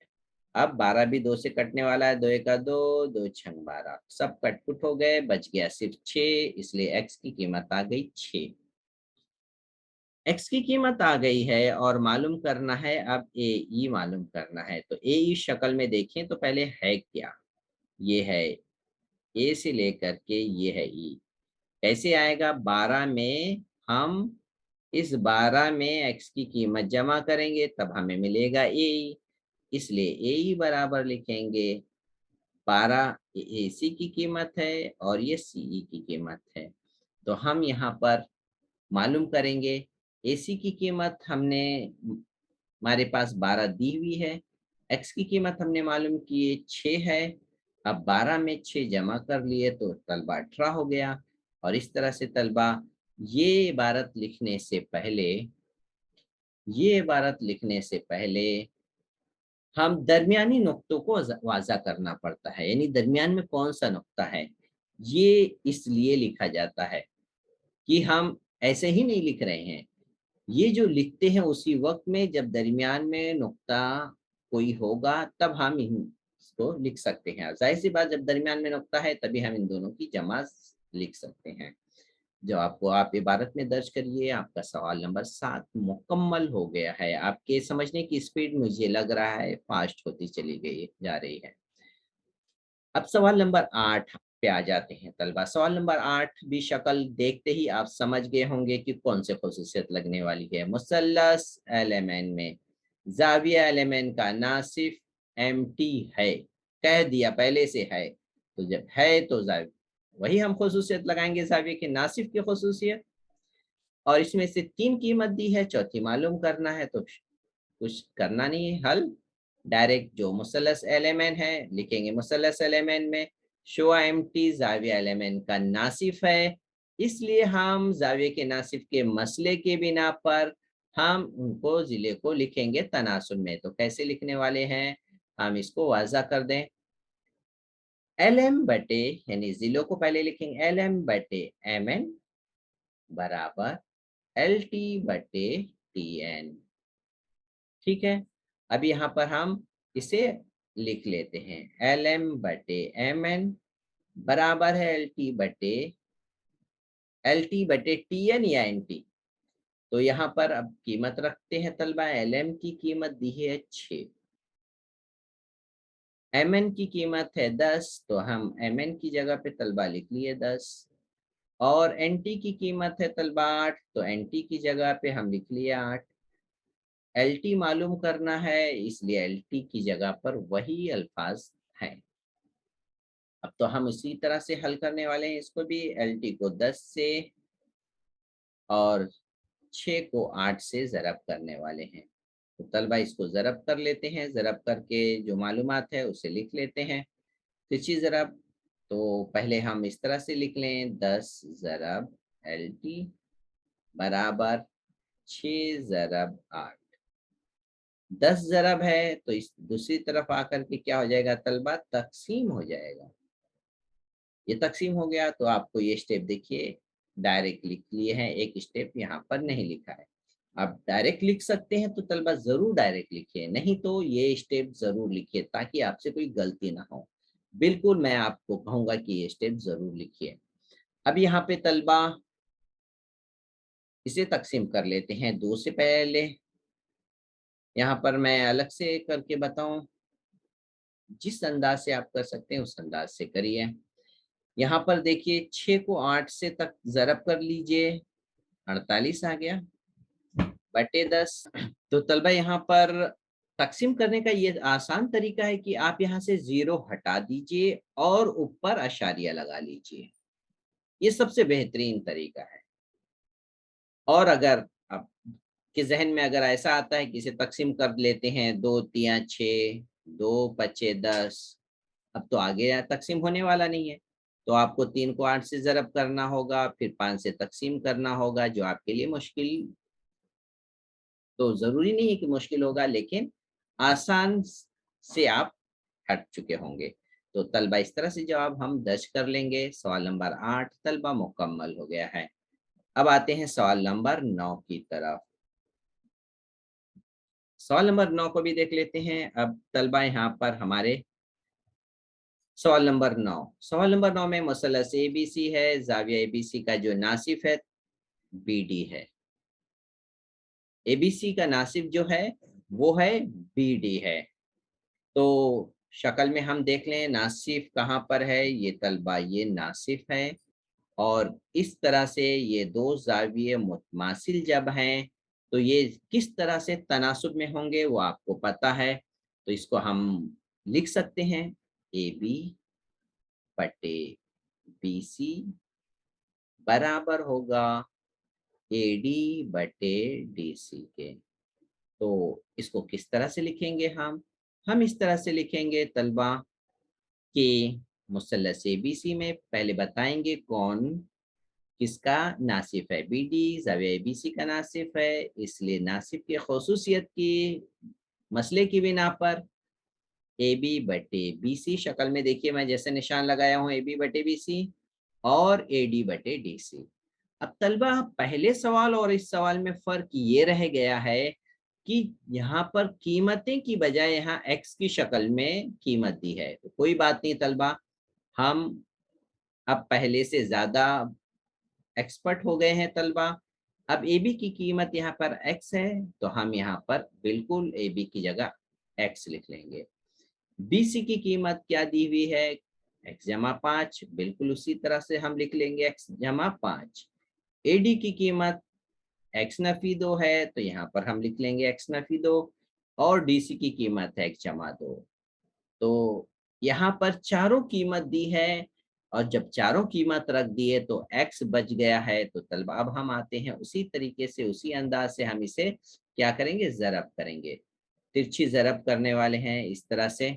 अब 12 भी 2 से कटने वाला है, 2 एका 2, 2 छंग 12, सब कटपुट हो गए, बच गया सिर्फ 6, इसलिए x की कीमत आ गई 6। x की कीमत आ गई है और मालूम करना है अब ए ई मालूम करना है। तो ए ई शक्ल में देखें तो पहले है क्या, ये है ए से लेकर के ये है ई। कैसे आएगा, 12 में हम इस 12 में x की कीमत जमा करेंगे तब हमें मिलेगा ए ई, इसलिए ए ई बराबर लिखेंगे 12 एसी की कीमत है और ये सीई की कीमत है। तो हम यहाँ पर मालूम करेंगे, एसी की कीमत हमने हमारे पास 12 दी हुई है, एक्स की कीमत हमने मालूम की 6 है। अब 12 में 6 जमा कर लिए तो तलबा 18 हो गया। और इस तरह से तलबा ये इबारत लिखने से पहले, ये इबारत लिखने से पहले हम दरमियानी नुक्तों को वाज़ा करना पड़ता है, यानी दरमियान में कौन सा नुक्ता है, ये इसलिए लिखा जाता है कि हम ऐसे ही नहीं लिख रहे हैं। ये जो लिखते हैं उसी वक्त में जब दरमियान में नुक्ता कोई होगा तब हम इसको लिख सकते हैं। जाहिर सी बात, जब दरमियान में नुक्ता है तभी हम इन दोनों की जमा लिख सकते हैं। जवाब को आप इबारत में दर्ज करिए। आपका सवाल नंबर 7 मुकम्मल हो गया है। आपके समझने की स्पीड मुझे लग रहा है फास्ट होती चली गई जा रही है। अब सवाल नंबर 8 पे आ जाते हैं तलबा। सवाल नंबर 8 भी शक्ल देखते ही आप समझ गए होंगे कि कौन से खसूसियत लगने वाली है। मुसल्लस एलेमेन में जाविया एलेमेन का नासिफ एम्प्टी है, कह दिया पहले से है, तो जब है तो वही हम खसूसियत लगाएंगे जाविया के नासिफ की खसूसियत। और इसमें से 3 कीमत दी है, चौथी मालूम करना है, तो कुछ करना नहीं है, हल डायरेक्ट जो मुसल्लस एलिमेंट है लिखेंगे। मुसल्लस एलिमेंट में शो एम्प्टी जाविया एलिमेंट का नासिफ है, इसलिए हम जाविया के नासिफ के मसले के बिना पर हम उनको जिले को लिखेंगे तनासुब में। तो कैसे लिखने वाले हैं, हम इसको वाज़ा कर दें। एल एम बटे, यानी जिलों को पहले लिखेंगे, एल एम बटे एम एन बराबर एल टी बटे टी एन। ठीक है, अब यहाँ पर हम इसे लिख लेते हैं, एल एम बटे एम एन बराबर है एल टी बटे टी एन या एन टी। तो यहाँ पर अब कीमत रखते हैं तलबा। एल एम की कीमत दी है 6, एम एन की कीमत है 10, तो हम एम एन की जगह पे तलबा लिख लिए 10। और एन टी की कीमत है तलबा 8, तो एन टी की जगह पे हम लिख लिए 8। एल टी मालूम करना है, इसलिए एल टी की जगह पर वही अल्फाज हैं। अब तो हम इसी तरह से हल करने वाले हैं इसको भी। एल टी को 10 से और 6 को 8 से ज़रब करने वाले हैं। तो तलबा इसको ज़रब कर लेते हैं, ज़रब करके जो मालूमात है उसे लिख लेते हैं। तिरछी ज़रब, तो पहले हम इस तरह से लिख लें, 10 ज़रब एल टी बराबर 6 ज़रब 8, 10 ज़रब है तो इस दूसरी तरफ आकर के क्या हो जाएगा तलबा, तक़सीम हो जाएगा। ये तक़सीम हो गया तो आपको ये स्टेप देखिए डायरेक्ट लिख लिए हैं, एक स्टेप यहाँ पर नहीं लिखा है। आप डायरेक्ट लिख सकते हैं तो तलबा ज़रूर डायरेक्ट लिखिए, नहीं तो ये स्टेप ज़रूर लिखिए ताकि आपसे कोई गलती ना हो। बिल्कुल मैं आपको कहूँगा कि ये स्टेप ज़रूर लिखिए। अब यहाँ पे तलबा इसे तक़सीम कर लेते हैं 2 से पहले। यहाँ पर मैं अलग से करके बताऊँ, जिस अंदाज़ से आप कर सकते हैं उस अंदाज़ से करिए। यहाँ पर देखिए 6 को 8 से तक ज़रब कर लीजिए, 48 आ गया बटे 10। तो तलबा यहाँ पर तक़सीम करने का ये आसान तरीका है कि आप यहाँ से 0 हटा दीजिए और ऊपर अशारिया लगा लीजिए। ये सबसे बेहतरीन तरीका है। और अगर आपके ज़हन में अगर ऐसा आता है कि इसे तक़सीम कर लेते हैं 2 तिया 6, 2 पचे 10, अब तो आगे तक़सीम होने वाला नहीं है। तो आपको 3 को 8 से ज़रब करना होगा, फिर 5 से तक़सीम करना होगा, जो आपके लिए मुश्किल तो ज़रूरी नहीं है कि मुश्किल होगा, लेकिन आसान से आप हट चुके होंगे। तो तलबा इस तरह से जवाब हम दर्ज कर लेंगे। सवाल नंबर 8 तलबा मुकम्मल हो गया है। अब आते हैं सवाल नंबर 9 की तरफ। सवाल नंबर 9 को भी देख लेते हैं। अब तलबा यहाँ पर हमारे सवाल नंबर 9, सवाल नंबर 9 में मुसल्लस एबीसी है, ज़ाविया एबीसी का जो नासिफ है बीडी है। एबीसी का नासिफ जो है वो है बीडी है। तो शक्ल में हम देख लें नासिफ कहाँ पर है, ये तलबा ये नासिफ है और इस तरह से ये दो ज़ाविये मुतमासिल जब हैं तो ये किस तरह से तनासुब में होंगे वो आपको पता है। तो इसको हम लिख सकते हैं ए बी बटे बी सी बराबर होगा ए डी बटे डी सी के। तो इसको किस तरह से लिखेंगे हम इस तरह से लिखेंगे तलबा कि मुसल्लस एबीसी में पहले बताएंगे कौन किसका नासिफ है, बीडी ज़ाविया एबीसी का नासिफ है, इसलिए नासिफ की खसूसियत की मसले की बिना पर ए बी बटे बी सी शक्ल में देखिए मैं जैसे निशान लगाया हूँ ए बी बटे बी सी और ए डी बटे डी सी। अब तलबा पहले सवाल और इस सवाल में फ़र्क ये रह गया है कि यहाँ पर कीमतें की बजाय यहाँ एक्स की शक्ल में कीमत दी है। तो कोई बात नहीं तलबा, हम अब पहले से ज़्यादा एक्सपर्ट हो गए हैं तलबा। अब ए बी की कीमत यहाँ पर एक्स है तो हम यहाँ पर बिल्कुल ए बी की जगह एक्स लिख लेंगे। बी सी की कीमत क्या दी हुई है, एक्स जमा 5, बिल्कुल उसी तरह से हम लिख लेंगे एक्स जमा 5। ए डी की कीमत एक्स नफी 2 है तो यहाँ पर हम लिख लेंगे एक्स नफी 2 और डी सी की कीमत है एक्स जमा 2। तो यहाँ पर चारों कीमत दी है और जब चारों कीमत रख दिए तो x बच गया है। तो तलबा अब हम आते हैं उसी तरीके से उसी अंदाज से हम इसे क्या करेंगे ज़रब करेंगे, तिरछी ज़रब करने वाले हैं इस तरह से।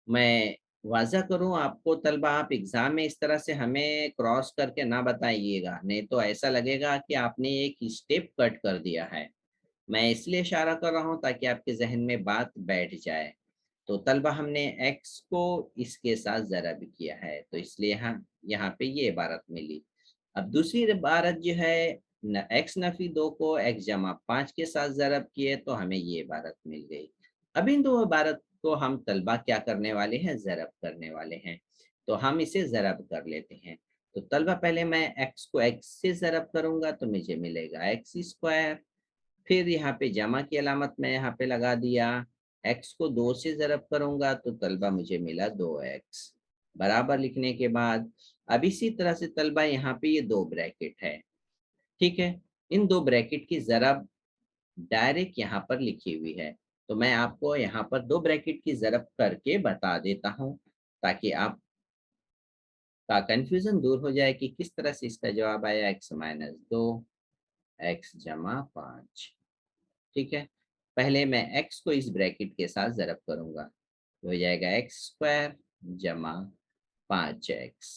मैं वाज़ा करूँ आपको तलबा, आप एग्ज़ाम में इस तरह से हमें क्रॉस करके ना बताइएगा, नहीं तो ऐसा लगेगा कि आपने एक स्टेप कट कर दिया है। मैं इसलिए इशारा कर रहा हूँ ताकि आपके ज़हन में बात बैठ जाए। तो तलबा हमने x को इसके साथ ज़रब किया है तो इसलिए हम यहाँ पे ये इबारत मिली। अब दूसरी इबारत जो है न x नफ़ी 2 को x जमा 5 के साथ ज़रब किए तो हमें ये इबारत मिल गई। अब इन दो इबारत को हम तलबा क्या करने वाले हैं, ज़रब करने वाले हैं। तो हम इसे ज़रब कर लेते हैं। तो तलबा पहले मैं x को x से ज़रब करूँगा तो मुझे मिलेगा एक्स स्क्वायर, फिर यहाँ पे जमा की अलामत मैं यहाँ पे लगा दिया, x को 2 से ज़रब करूँगा तो तलबा मुझे मिला 2x बराबर लिखने के बाद अब इसी तरह से तलबा यहाँ पे ये 2 ब्रैकेट है, ठीक है। इन 2 ब्रैकेट की ज़रब डायरेक्ट यहाँ पर लिखी हुई है तो मैं आपको यहाँ पर 2 ब्रैकेट की ज़रब करके बता देता हूँ ताकि आप का कन्फ्यूज़न दूर हो जाए कि किस तरह से इसका जवाब आया x माइनस 2 x जमा 5, ठीक है। पहले मैं x को इस ब्रैकेट के साथ ज़रब करूँगा तो हो जाएगा एक्स स्क्वायर जमा 5x।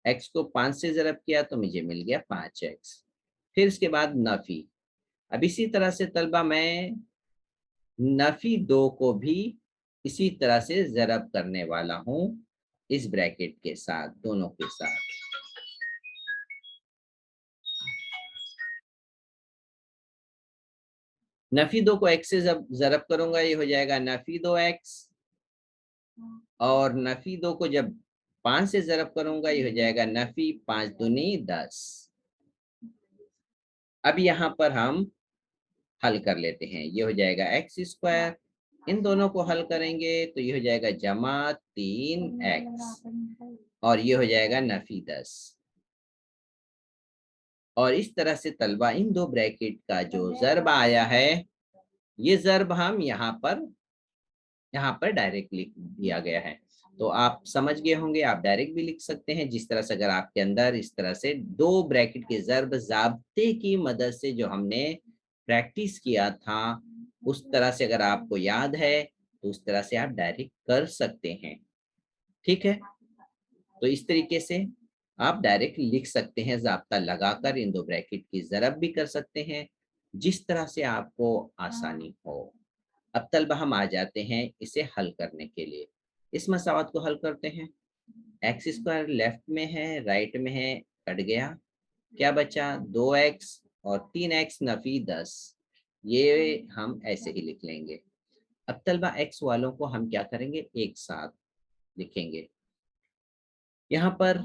x को 5 से ज़रब किया तो मुझे मिल गया 5x। फिर इसके बाद नफी। अब इसी तरह से तलबा मैं नफी 2 को भी इसी तरह से ज़रब करने वाला हूं इस ब्रैकेट के साथ, दोनों के साथ। नफी 2 को x से जब ज़रब करूंगा ये हो जाएगा नफी 2x, और नफी 2 को जब 5 से ज़रब करूंगा ये हो जाएगा नफी 5 दूनी 10। अब यहाँ पर हम हल कर लेते हैं। ये हो जाएगा एक्स स्क्वायर, इन दोनों को हल करेंगे तो ये हो जाएगा जमा 3x, और ये हो जाएगा नफी 10। और इस तरह से तलबा इन दो ब्रैकेट का जो ज़र्ब आया है, ये ज़र्ब हम यहाँ पर डायरेक्ट लिख दिया गया है। तो आप समझ गए होंगे, आप डायरेक्ट भी लिख सकते हैं। जिस तरह से अगर आपके अंदर इस तरह से दो ब्रैकेट के ज़र्ब ज़ाब्ते की मदद से जो हमने प्रैक्टिस किया था, उस तरह से अगर आपको याद है तो उस तरह से आप डायरेक्ट कर सकते हैं। ठीक है, तो इस तरीके से आप डायरेक्ट लिख सकते हैं, ज़ाब्ता लगाकर इन दो ब्रैकेट की ज़रब भी कर सकते हैं, जिस तरह से आपको आसानी हो। अब तलबा हम आ जाते हैं इसे हल करने के लिए। इस मसावत को हल करते हैं। एक्स स्क्वायर लेफ्ट में है, राइट में है, कट गया, क्या बचा 2x और 3x नफी 10। ये हम ऐसे ही लिख लेंगे। अब तलबा x वालों को हम क्या करेंगे, एक साथ लिखेंगे। यहाँ पर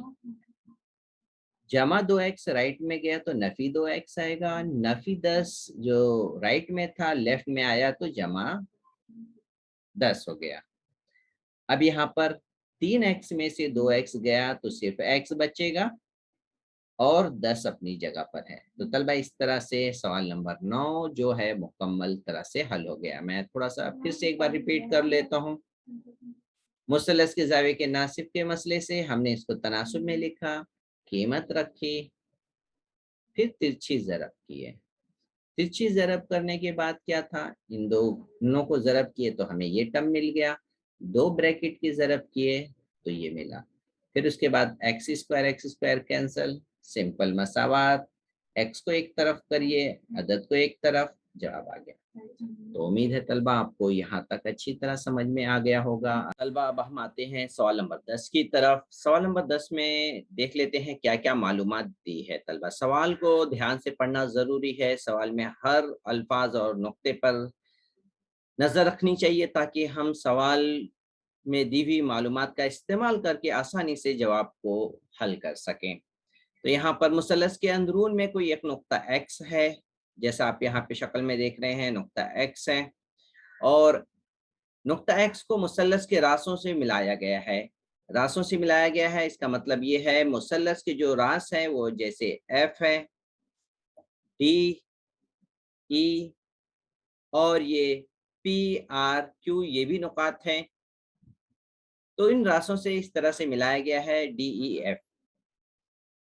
जमा 2x राइट में गया तो नफी 2x आएगा, नफी 10 जो राइट में था लेफ्ट में आया तो जमा 10 हो गया। अब यहाँ पर 3x में से 2x गया तो सिर्फ x बचेगा और 10 अपनी जगह पर है। तो तलबा इस तरह से सवाल नंबर 9 जो है मुकम्मल तरह से हल हो गया। मैं थोड़ा सा फिर से एक बार रिपीट कर लेता हूँ। मुसल्लस के जावे के नासिब के मसले से हमने इसको तनासुब में लिखा, कीमत रखी, फिर तिरछी ज़रब की है। तिरछी ज़रब करने के बाद क्या था, इन दोनों को ज़रब किए तो हमें ये टर्म मिल गया, दो ब्रैकेट की ज़रब किए तो ये मिला। फिर उसके बाद एक्स स्क्वायर कैंसल, सिंपल मसावात, एक्स को एक तरफ करिए, अदद को एक तरफ, जवाब आ गया। तो उम्मीद है तलबा आपको यहाँ तक अच्छी तरह समझ में आ गया होगा। तलबा अब हम आते हैं सवाल नंबर 10 की तरफ। सवाल नंबर 10 में देख लेते हैं क्या क्या मालूमात दी है। तलबा सवाल को ध्यान से पढ़ना ज़रूरी है। सवाल में हर अल्फाज और नुक्ते पर नज़र रखनी चाहिए ताकि हम सवाल में दी हुई मालूमात का इस्तेमाल करके आसानी से जवाब को हल कर सकें। तो यहाँ पर मुसल्लस के अंदरून में कोई एक नुक्ता एक्स है, जैसा आप यहाँ पे शक्ल में देख रहे हैं, नुक्ता एक्स है, और नुक्ता एक्स को मुसल्लस के रासों से मिलाया गया है। रासों से मिलाया गया है इसका मतलब ये है मुसल्लस के जो रास हैं वो जैसे एफ है, डी, ई, और ये पी, आर, क्यू, ये भी नुकात हैं। तो इन रासों से इस तरह से मिलाया गया है डी, ई, एफ।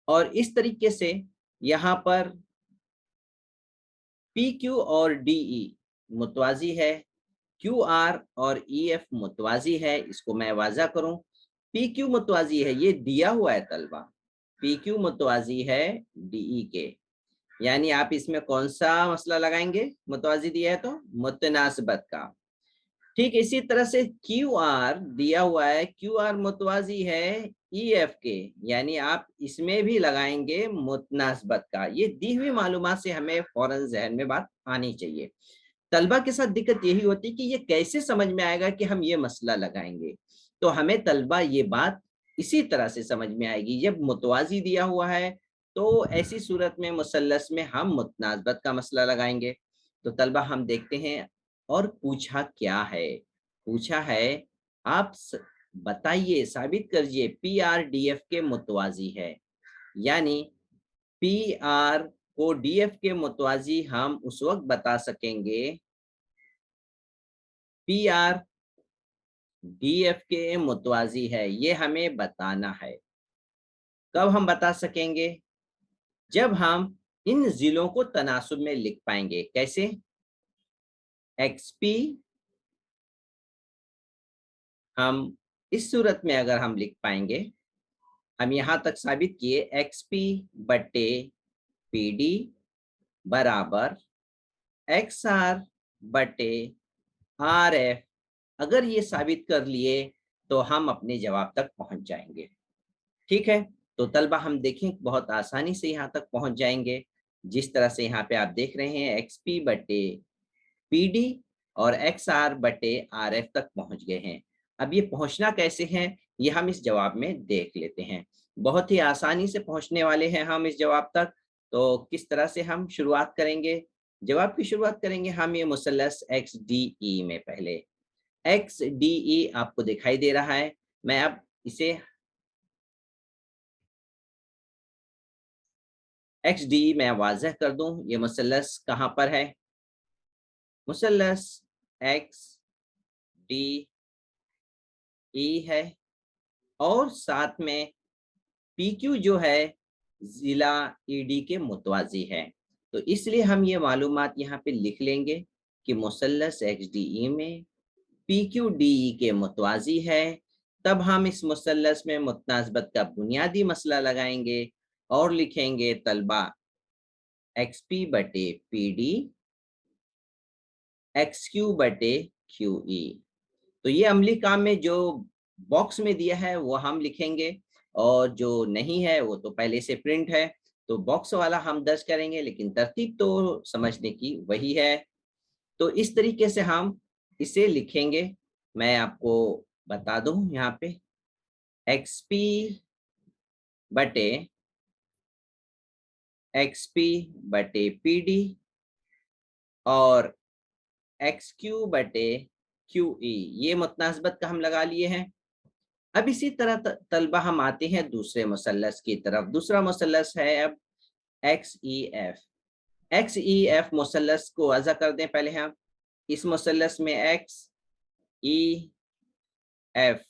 और इस तरीके से यहाँ पर पी क्यू और डी ई मुतवाजी है, क्यू आर और ई एफ मुतवाजी है। इसको मैं वाज़ा करूं, पी क्यू मुतवाजी है, ये दिया हुआ है तलबा, पी क्यू मुतवाजी है डी ई के। यानी आप इसमें कौन सा मसला लगाएंगे, मुतवाजी दिया है तो मुतनासबत का। ठीक इसी तरह से क्यू आर दिया हुआ है, क्यू आर मुतवाजी है ई एफ के, यानी आप इसमें भी लगाएंगे मुतनासबत का। ये दी हुई मालूमात से हमें फौरन जहन में बात आनी चाहिए। तलबा के साथ दिक्कत यही होती है कि ये कैसे समझ में आएगा कि हम ये मसला लगाएंगे। तो हमें तलबा ये बात इसी तरह से समझ में आएगी, जब मुतवाजी दिया हुआ है तो ऐसी सूरत में मुसल्लस में हम मुतनासबत का मसला लगाएंगे। तो तलबा हम देखते हैं और पूछा क्या है। पूछा है आप बताइए, साबित करिए पी आर डी एफ के मुतवाजी है। यानी पी आर को डी एफ के मुतवाजी हम उस वक्त बता सकेंगे, पी आर डी एफ के मुतवाजी है, ये हमें बताना है। कब हम बता सकेंगे, जब हम इन जिलों को तनासुब में लिख पाएंगे। कैसे, एक्सपी हम इस सूरत में अगर हम लिख पाएंगे, हम यहां तक साबित किए एक्सपी बटे पी डी बराबर एक्स आर बटे आर एफ। अगर ये साबित कर लिए तो हम अपने जवाब तक पहुंच जाएंगे। ठीक है, तो तलबा हम देखें बहुत आसानी से यहाँ तक पहुंच जाएंगे। जिस तरह से यहाँ पे आप देख रहे हैं एक्स पी बटे पी डी और एक्स आर बटे आर एफ तक पहुंच गए हैं। अब ये पहुंचना कैसे है ये हम इस जवाब में देख लेते हैं। बहुत ही आसानी से पहुंचने वाले हैं हम इस जवाब तक। तो किस तरह से हम शुरुआत करेंगे, जवाब की शुरुआत करेंगे हम ये मुसल्लस एक्स डी ई में। पहले एक्स डी ई आपको दिखाई दे रहा है, मैं अब इसे एक्स डी मैं वाज़ह कर दूं। ये मुसल्लस कहाँ पर है, मुसल्लस एक्स डी ई है और साथ में पी क्यू जो है जिला ईडी के मुतवाजी है। तो इसलिए हम ये मालूमात यहाँ पे लिख लेंगे कि मुसल्लस एक्स डी ई में पी क्यू डी ई के मुतवाजी है। तब हम इस मुसल्लस में मुतनासबत का बुनियादी मसला लगाएंगे और लिखेंगे तलबा एक्स पी बटे पी डी एक्स क्यू बटे क्यू ई। तो ये अमली काम में जो बॉक्स में दिया है वो हम लिखेंगे और जो नहीं है वो तो पहले से प्रिंट है। तो बॉक्स वाला हम दर्ज करेंगे लेकिन तरतीब तो समझने की वही है। तो इस तरीके से हम इसे लिखेंगे। मैं आपको बता दूं यहाँ पे एक्स पी बटे एक्स पी बटे पी डी और एक्स क्यू बटे क्यू ई, ये मुतनासबत का हम लगा लिए हैं। अब इसी तरह तलबा हम आते हैं दूसरे मुसल्लस की तरफ। दूसरा मुसल्लस है अब X E F. X E F मुसल्लस को वज़ा कर दें पहले हम। इस मुसल्लस में एक्स ई एफ,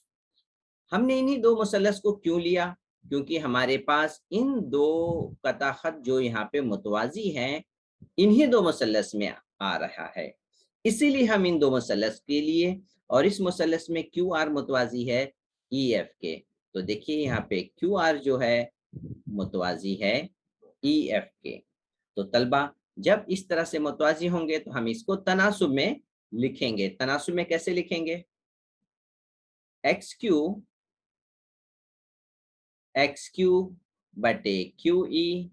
हमने इन्हीं दो मुसल्लस को क्यों लिया, क्योंकि हमारे पास इन दो कता खत जो यहाँ पे मुतवाजी हैं इन्हीं दो मुसल्लस में आ रहा है, इसीलिए हम इन दो मुसल्लस के लिए। और इस मुसल्लस में क्यू आर मुतवाजी है ई एफ के। तो देखिए यहाँ पे क्यू आर जो है मुतवाजी है ई एफ के। तो तलबा जब इस तरह से मुतवाजी होंगे तो हम इसको तनासुब में लिखेंगे। तनासुब में कैसे लिखेंगे, एक्स क्यू बटे क्यू ई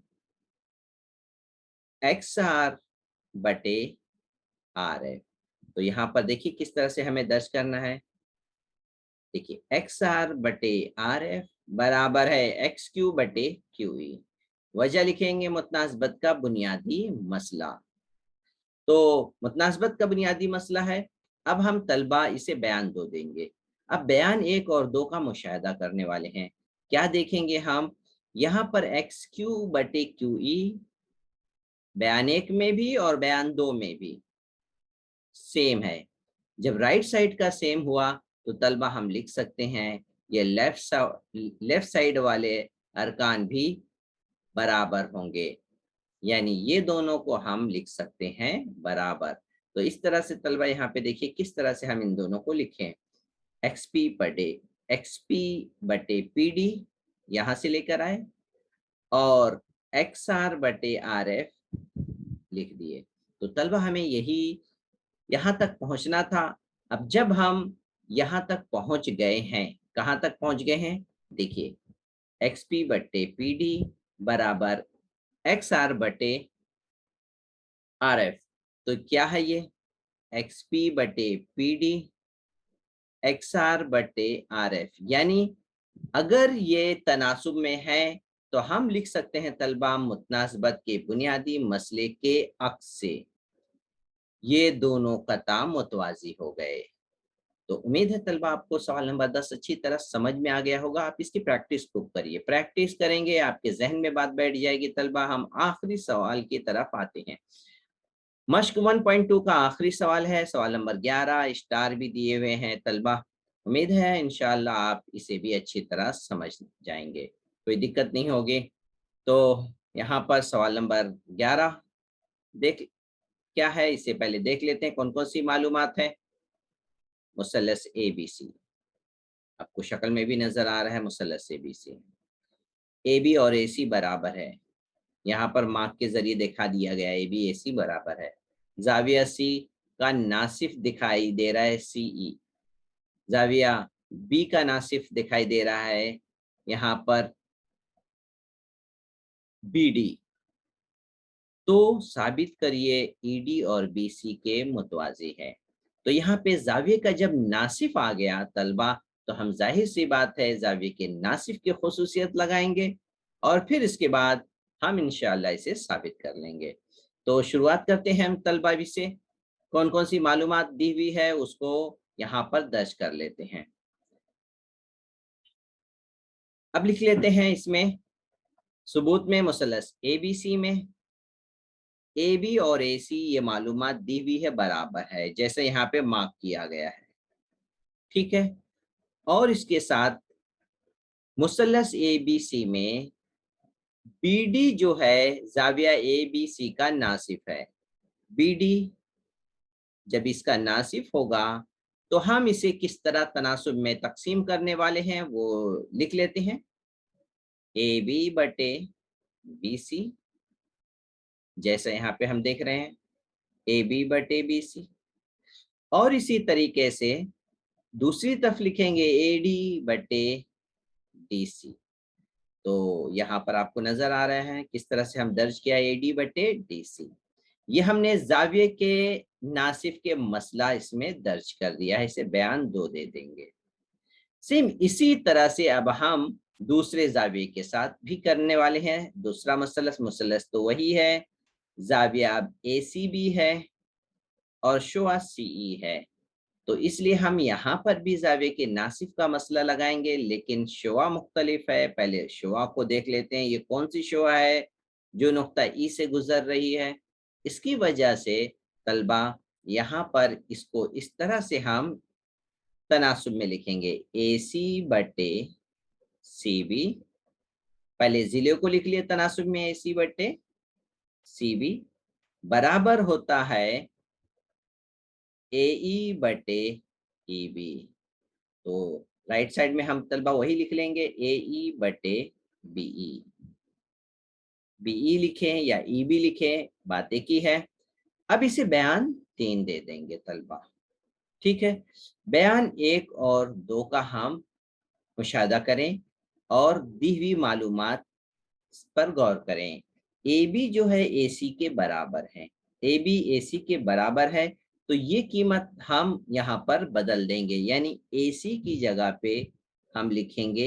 एक्स आर बटे आर एफ। तो यहाँ पर देखिए किस तरह से हमें दर्ज करना है। देखिए एक्स आर बटे आर एफ बराबर है एक्स क्यू बटे क्यू ई। वजह लिखेंगे मुतनासबत का बुनियादी मसला। तो मुतनासबत का बुनियादी मसला है। अब हम तलबा इसे बयान दो देंगे। अब बयान एक और दो का मुशाहिदा करने वाले हैं। क्या देखेंगे हम, यहाँ पर एक्स क्यू बटे क्यू ई बयान एक में भी और बयान दो में भी सेम है। जब राइट साइड का सेम हुआ तो तलबा हम लिख सकते हैं ये लेफ्ट साइड वाले अरकान भी बराबर होंगे, यानी ये दोनों को हम लिख सकते हैं बराबर। तो इस तरह से तलबा यहाँ पे देखिए किस तरह से हम इन दोनों को लिखें। एक्स पी बटे पी डी यहाँ से लेकर आए और एक्स आर बटे आर एफ लिख दिए। तो तलबा हमें यही यहाँ तक पहुँचना था। अब जब हम यहाँ तक पहुँच गए हैं, कहाँ तक पहुँच गए हैं, देखिए एक्स पी बटे पी डी बराबर एक्स आर बटे आर एफ। तो क्या है ये एक्स पी बटे पी डी एक्स आर बटे आर एफ, यानी अगर ये तनासुब में है तो हम लिख सकते हैं तलबा मुतनासबत के बुनियादी मसले के अक्स से ये दोनों कता मुतवाजी हो गए। तो उम्मीद है तलबा आपको सवाल नंबर 10 अच्छी तरह समझ में आ गया होगा। आप इसकी प्रैक्टिस खूब करिए, प्रैक्टिस करेंगे आपके जहन में बात बैठ जाएगी। तलबा हम आखिरी सवाल की तरफ आते हैं। मश्क 1.2 का आखिरी सवाल है, सवाल नंबर 11। स्टार भी दिए हुए हैं तलबा। उम्मीद है इंशाअल्लाह आप इसे भी अच्छी तरह समझ जाएंगे, कोई दिक्कत नहीं होगी। तो यहाँ पर सवाल नंबर 11 देख क्या है, इससे पहले देख लेते हैं कौन कौन सी मालूमात है। मुसल्लस ए बी सी आपको शक्ल में भी नजर आ रहा है। मुसल्लस A B C, A B और ए सी बराबर है। यहाँ पर मार्क के जरिए दिखा दिया गया है बी ए सी बराबर है, जाविया सी का नासिफ दिखाई दे रहा है सी ई, जाविया बी का नासिफ दिखाई दे रहा है यहाँ पर बी डी। तो साबित करिए ईडी और बीसी के मुतवाजी है। तो यहाँ पे जाविये का जब नासिफ आ गया तलबा, तो हम जाहिर सी बात है जाविये के नासिफ की खुसूसियत लगाएंगे और फिर इसके बाद हम इंशाअल्लाह इसे साबित कर लेंगे। तो शुरुआत करते हैं हम तलबा भी से, कौन कौन सी मालूमात दी हुई है उसको यहाँ पर दर्ज कर लेते हैं। अब लिख लेते हैं इसमें सबूत में मुसल्लस एबीसी में ए बी और ए सी ये मालूमात दी हुई है बराबर है, जैसे यहाँ पे मार्क किया गया है, ठीक है। और इसके साथ मुसल्लस ए बी सी में बी डी जो है जाविया ए बी सी का नासिफ है। बी डी जब इसका नासिफ होगा तो हम इसे किस तरह तनासुब में तकसीम करने वाले हैं वो लिख लेते हैं, ए बी बटे बी सी, जैसे यहाँ पे हम देख रहे हैं ए बी बटे बी सी। और इसी तरीके से दूसरी तरफ लिखेंगे ए डी बटे डी सी। तो यहाँ पर आपको नजर आ रहा है किस तरह से हम दर्ज किया ए डी बटे डी सी। ये हमने जाविये के नासिफ के मसला इसमें दर्ज कर दिया है, इसे बयान 2 दे देंगे। सेम इसी तरह से अब हम दूसरे जाविये के साथ भी करने वाले हैं। दूसरा मुसल्लस मुसल्लस तो वही है, जाविया अब ए सी बी है और शुआ सी ई है। तो इसलिए हम यहाँ पर भी जाविये के नासिफ का मसला लगाएंगे, लेकिन शुआ मुख्तलिफ है। पहले शुआ को देख लेते हैं, ये कौन सी शुआ है जो नुक्ता ई से गुजर रही है। इसकी वजह से तलबा यहाँ पर इसको इस तरह से हम तनासुब में लिखेंगे, ए सी बटे सी बी। पहले जिले को लिख लिए तनासुब में, ए सी बटे सी बी बराबर होता है ए ई बटे ई बी। तो राइट साइड में हम तलबा वही लिख लेंगे, ए ई बटे बीई। बीई लिखें या ई बी लिखें, बात एक ही है। अब इसे बयान 3 दे देंगे तलबा, ठीक है। बयान 1 और 2 का हम मुशाहदा करें और दी हुई मालूमात पर गौर करें। ए बी जो है ए सी के बराबर है, ए बी ए सी के बराबर है, तो ये कीमत हम यहाँ पर बदल देंगे, यानी ए सी की जगह पे हम लिखेंगे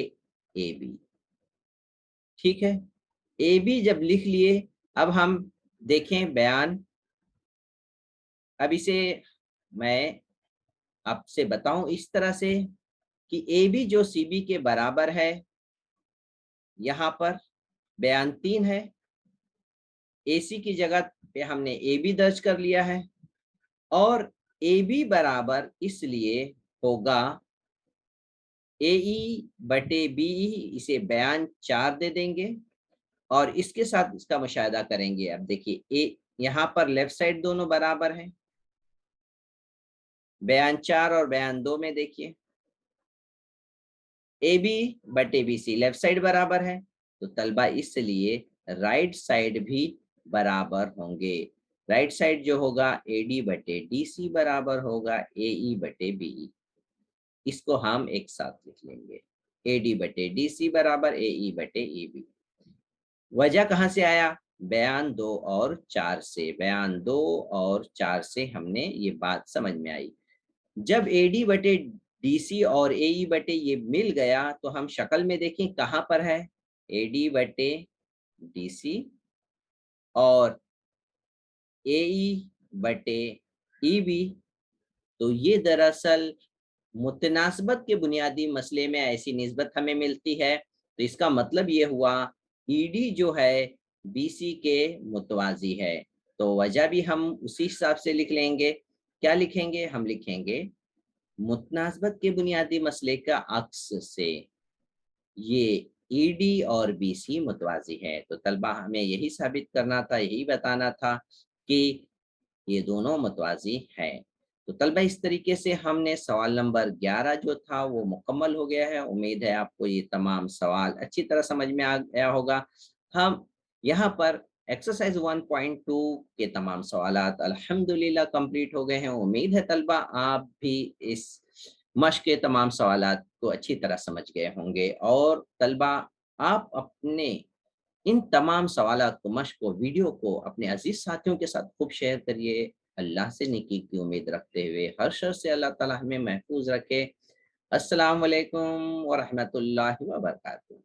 ए बी, ठीक है। ए बी जब लिख लिए, अब हम देखें बयान। अब इसे मैं आपसे बताऊं इस तरह से कि ए बी जो सी बी के बराबर है, यहाँ पर बयान 3 है, ए सी की जगह पे हमने ए बी दर्ज कर लिया है और ए बी बराबर इसलिए होगा ए ई बटे बी ई, इसे बयान 4 दे देंगे और इसके साथ इसका मुशाहिदा करेंगे। अब देखिए ए यहाँ पर लेफ्ट साइड दोनों बराबर हैं, बयान 4 और बयान 2 में देखिए ए बी बटे बी सी लेफ्ट साइड बराबर है, तो तलबा इसलिए राइट साइड भी बराबर होंगे। राइट साइड जो होगा ए डी बटे डी सी बराबर होगा ए ई बटे बी ई। इसको हम एक साथ लिख लेंगे, ए डी बटे डी सी बराबर ए ई बटे ई बी। वजह कहाँ से आया? बयान 2 और 4 से, बयान 2 और 4 से हमने ये बात समझ में आई। जब ए डी बटे डी सी और ए ई बटे ये मिल गया तो हम शक्ल में देखें कहाँ पर है, ए डी बटे डी सी और ए ई बटे ई बी। तो ये दरअसल मुतनासबत के बुनियादी मसले में ऐसी निस्बत हमें मिलती है। तो इसका मतलब ये हुआ ईडी जो है बीसी के मुतवाजी है। तो वजह भी हम उसी हिसाब से लिख लेंगे। क्या लिखेंगे? हम लिखेंगे मुतनासबत के बुनियादी मसले का अक्स से ये ईडी और बीसी मुतवाजी है। तो तलबा हमें यही साबित करना था, यही बताना था कि ये दोनों मुतवाजी हैं। तो तलबा इस तरीके से हमने सवाल नंबर 11 जो था वो मुकम्मल हो गया है। उम्मीद है आपको ये तमाम सवाल अच्छी तरह समझ में आ गया होगा। हम यहाँ पर एक्सरसाइज 1.2 के तमाम सवालात अल्हम्दुलिल्लाह कंप्लीट हो गए हैं। उम्मीद है तलबा आप भी इस मश्क के तमाम सवालात को अच्छी तरह समझ गए होंगे और तलबा आप अपने इन तमाम सवालात को, मश्क को, वीडियो को अपने अजीज साथियों के साथ खूब शेयर करिए। अल्लाह से नेकी की उम्मीद रखते हुए हर शर से अल्लाह ताला हमें महफूज रखे। अस्सलाम वालेकुम व रहमतुल्लाहि व बरकातहू।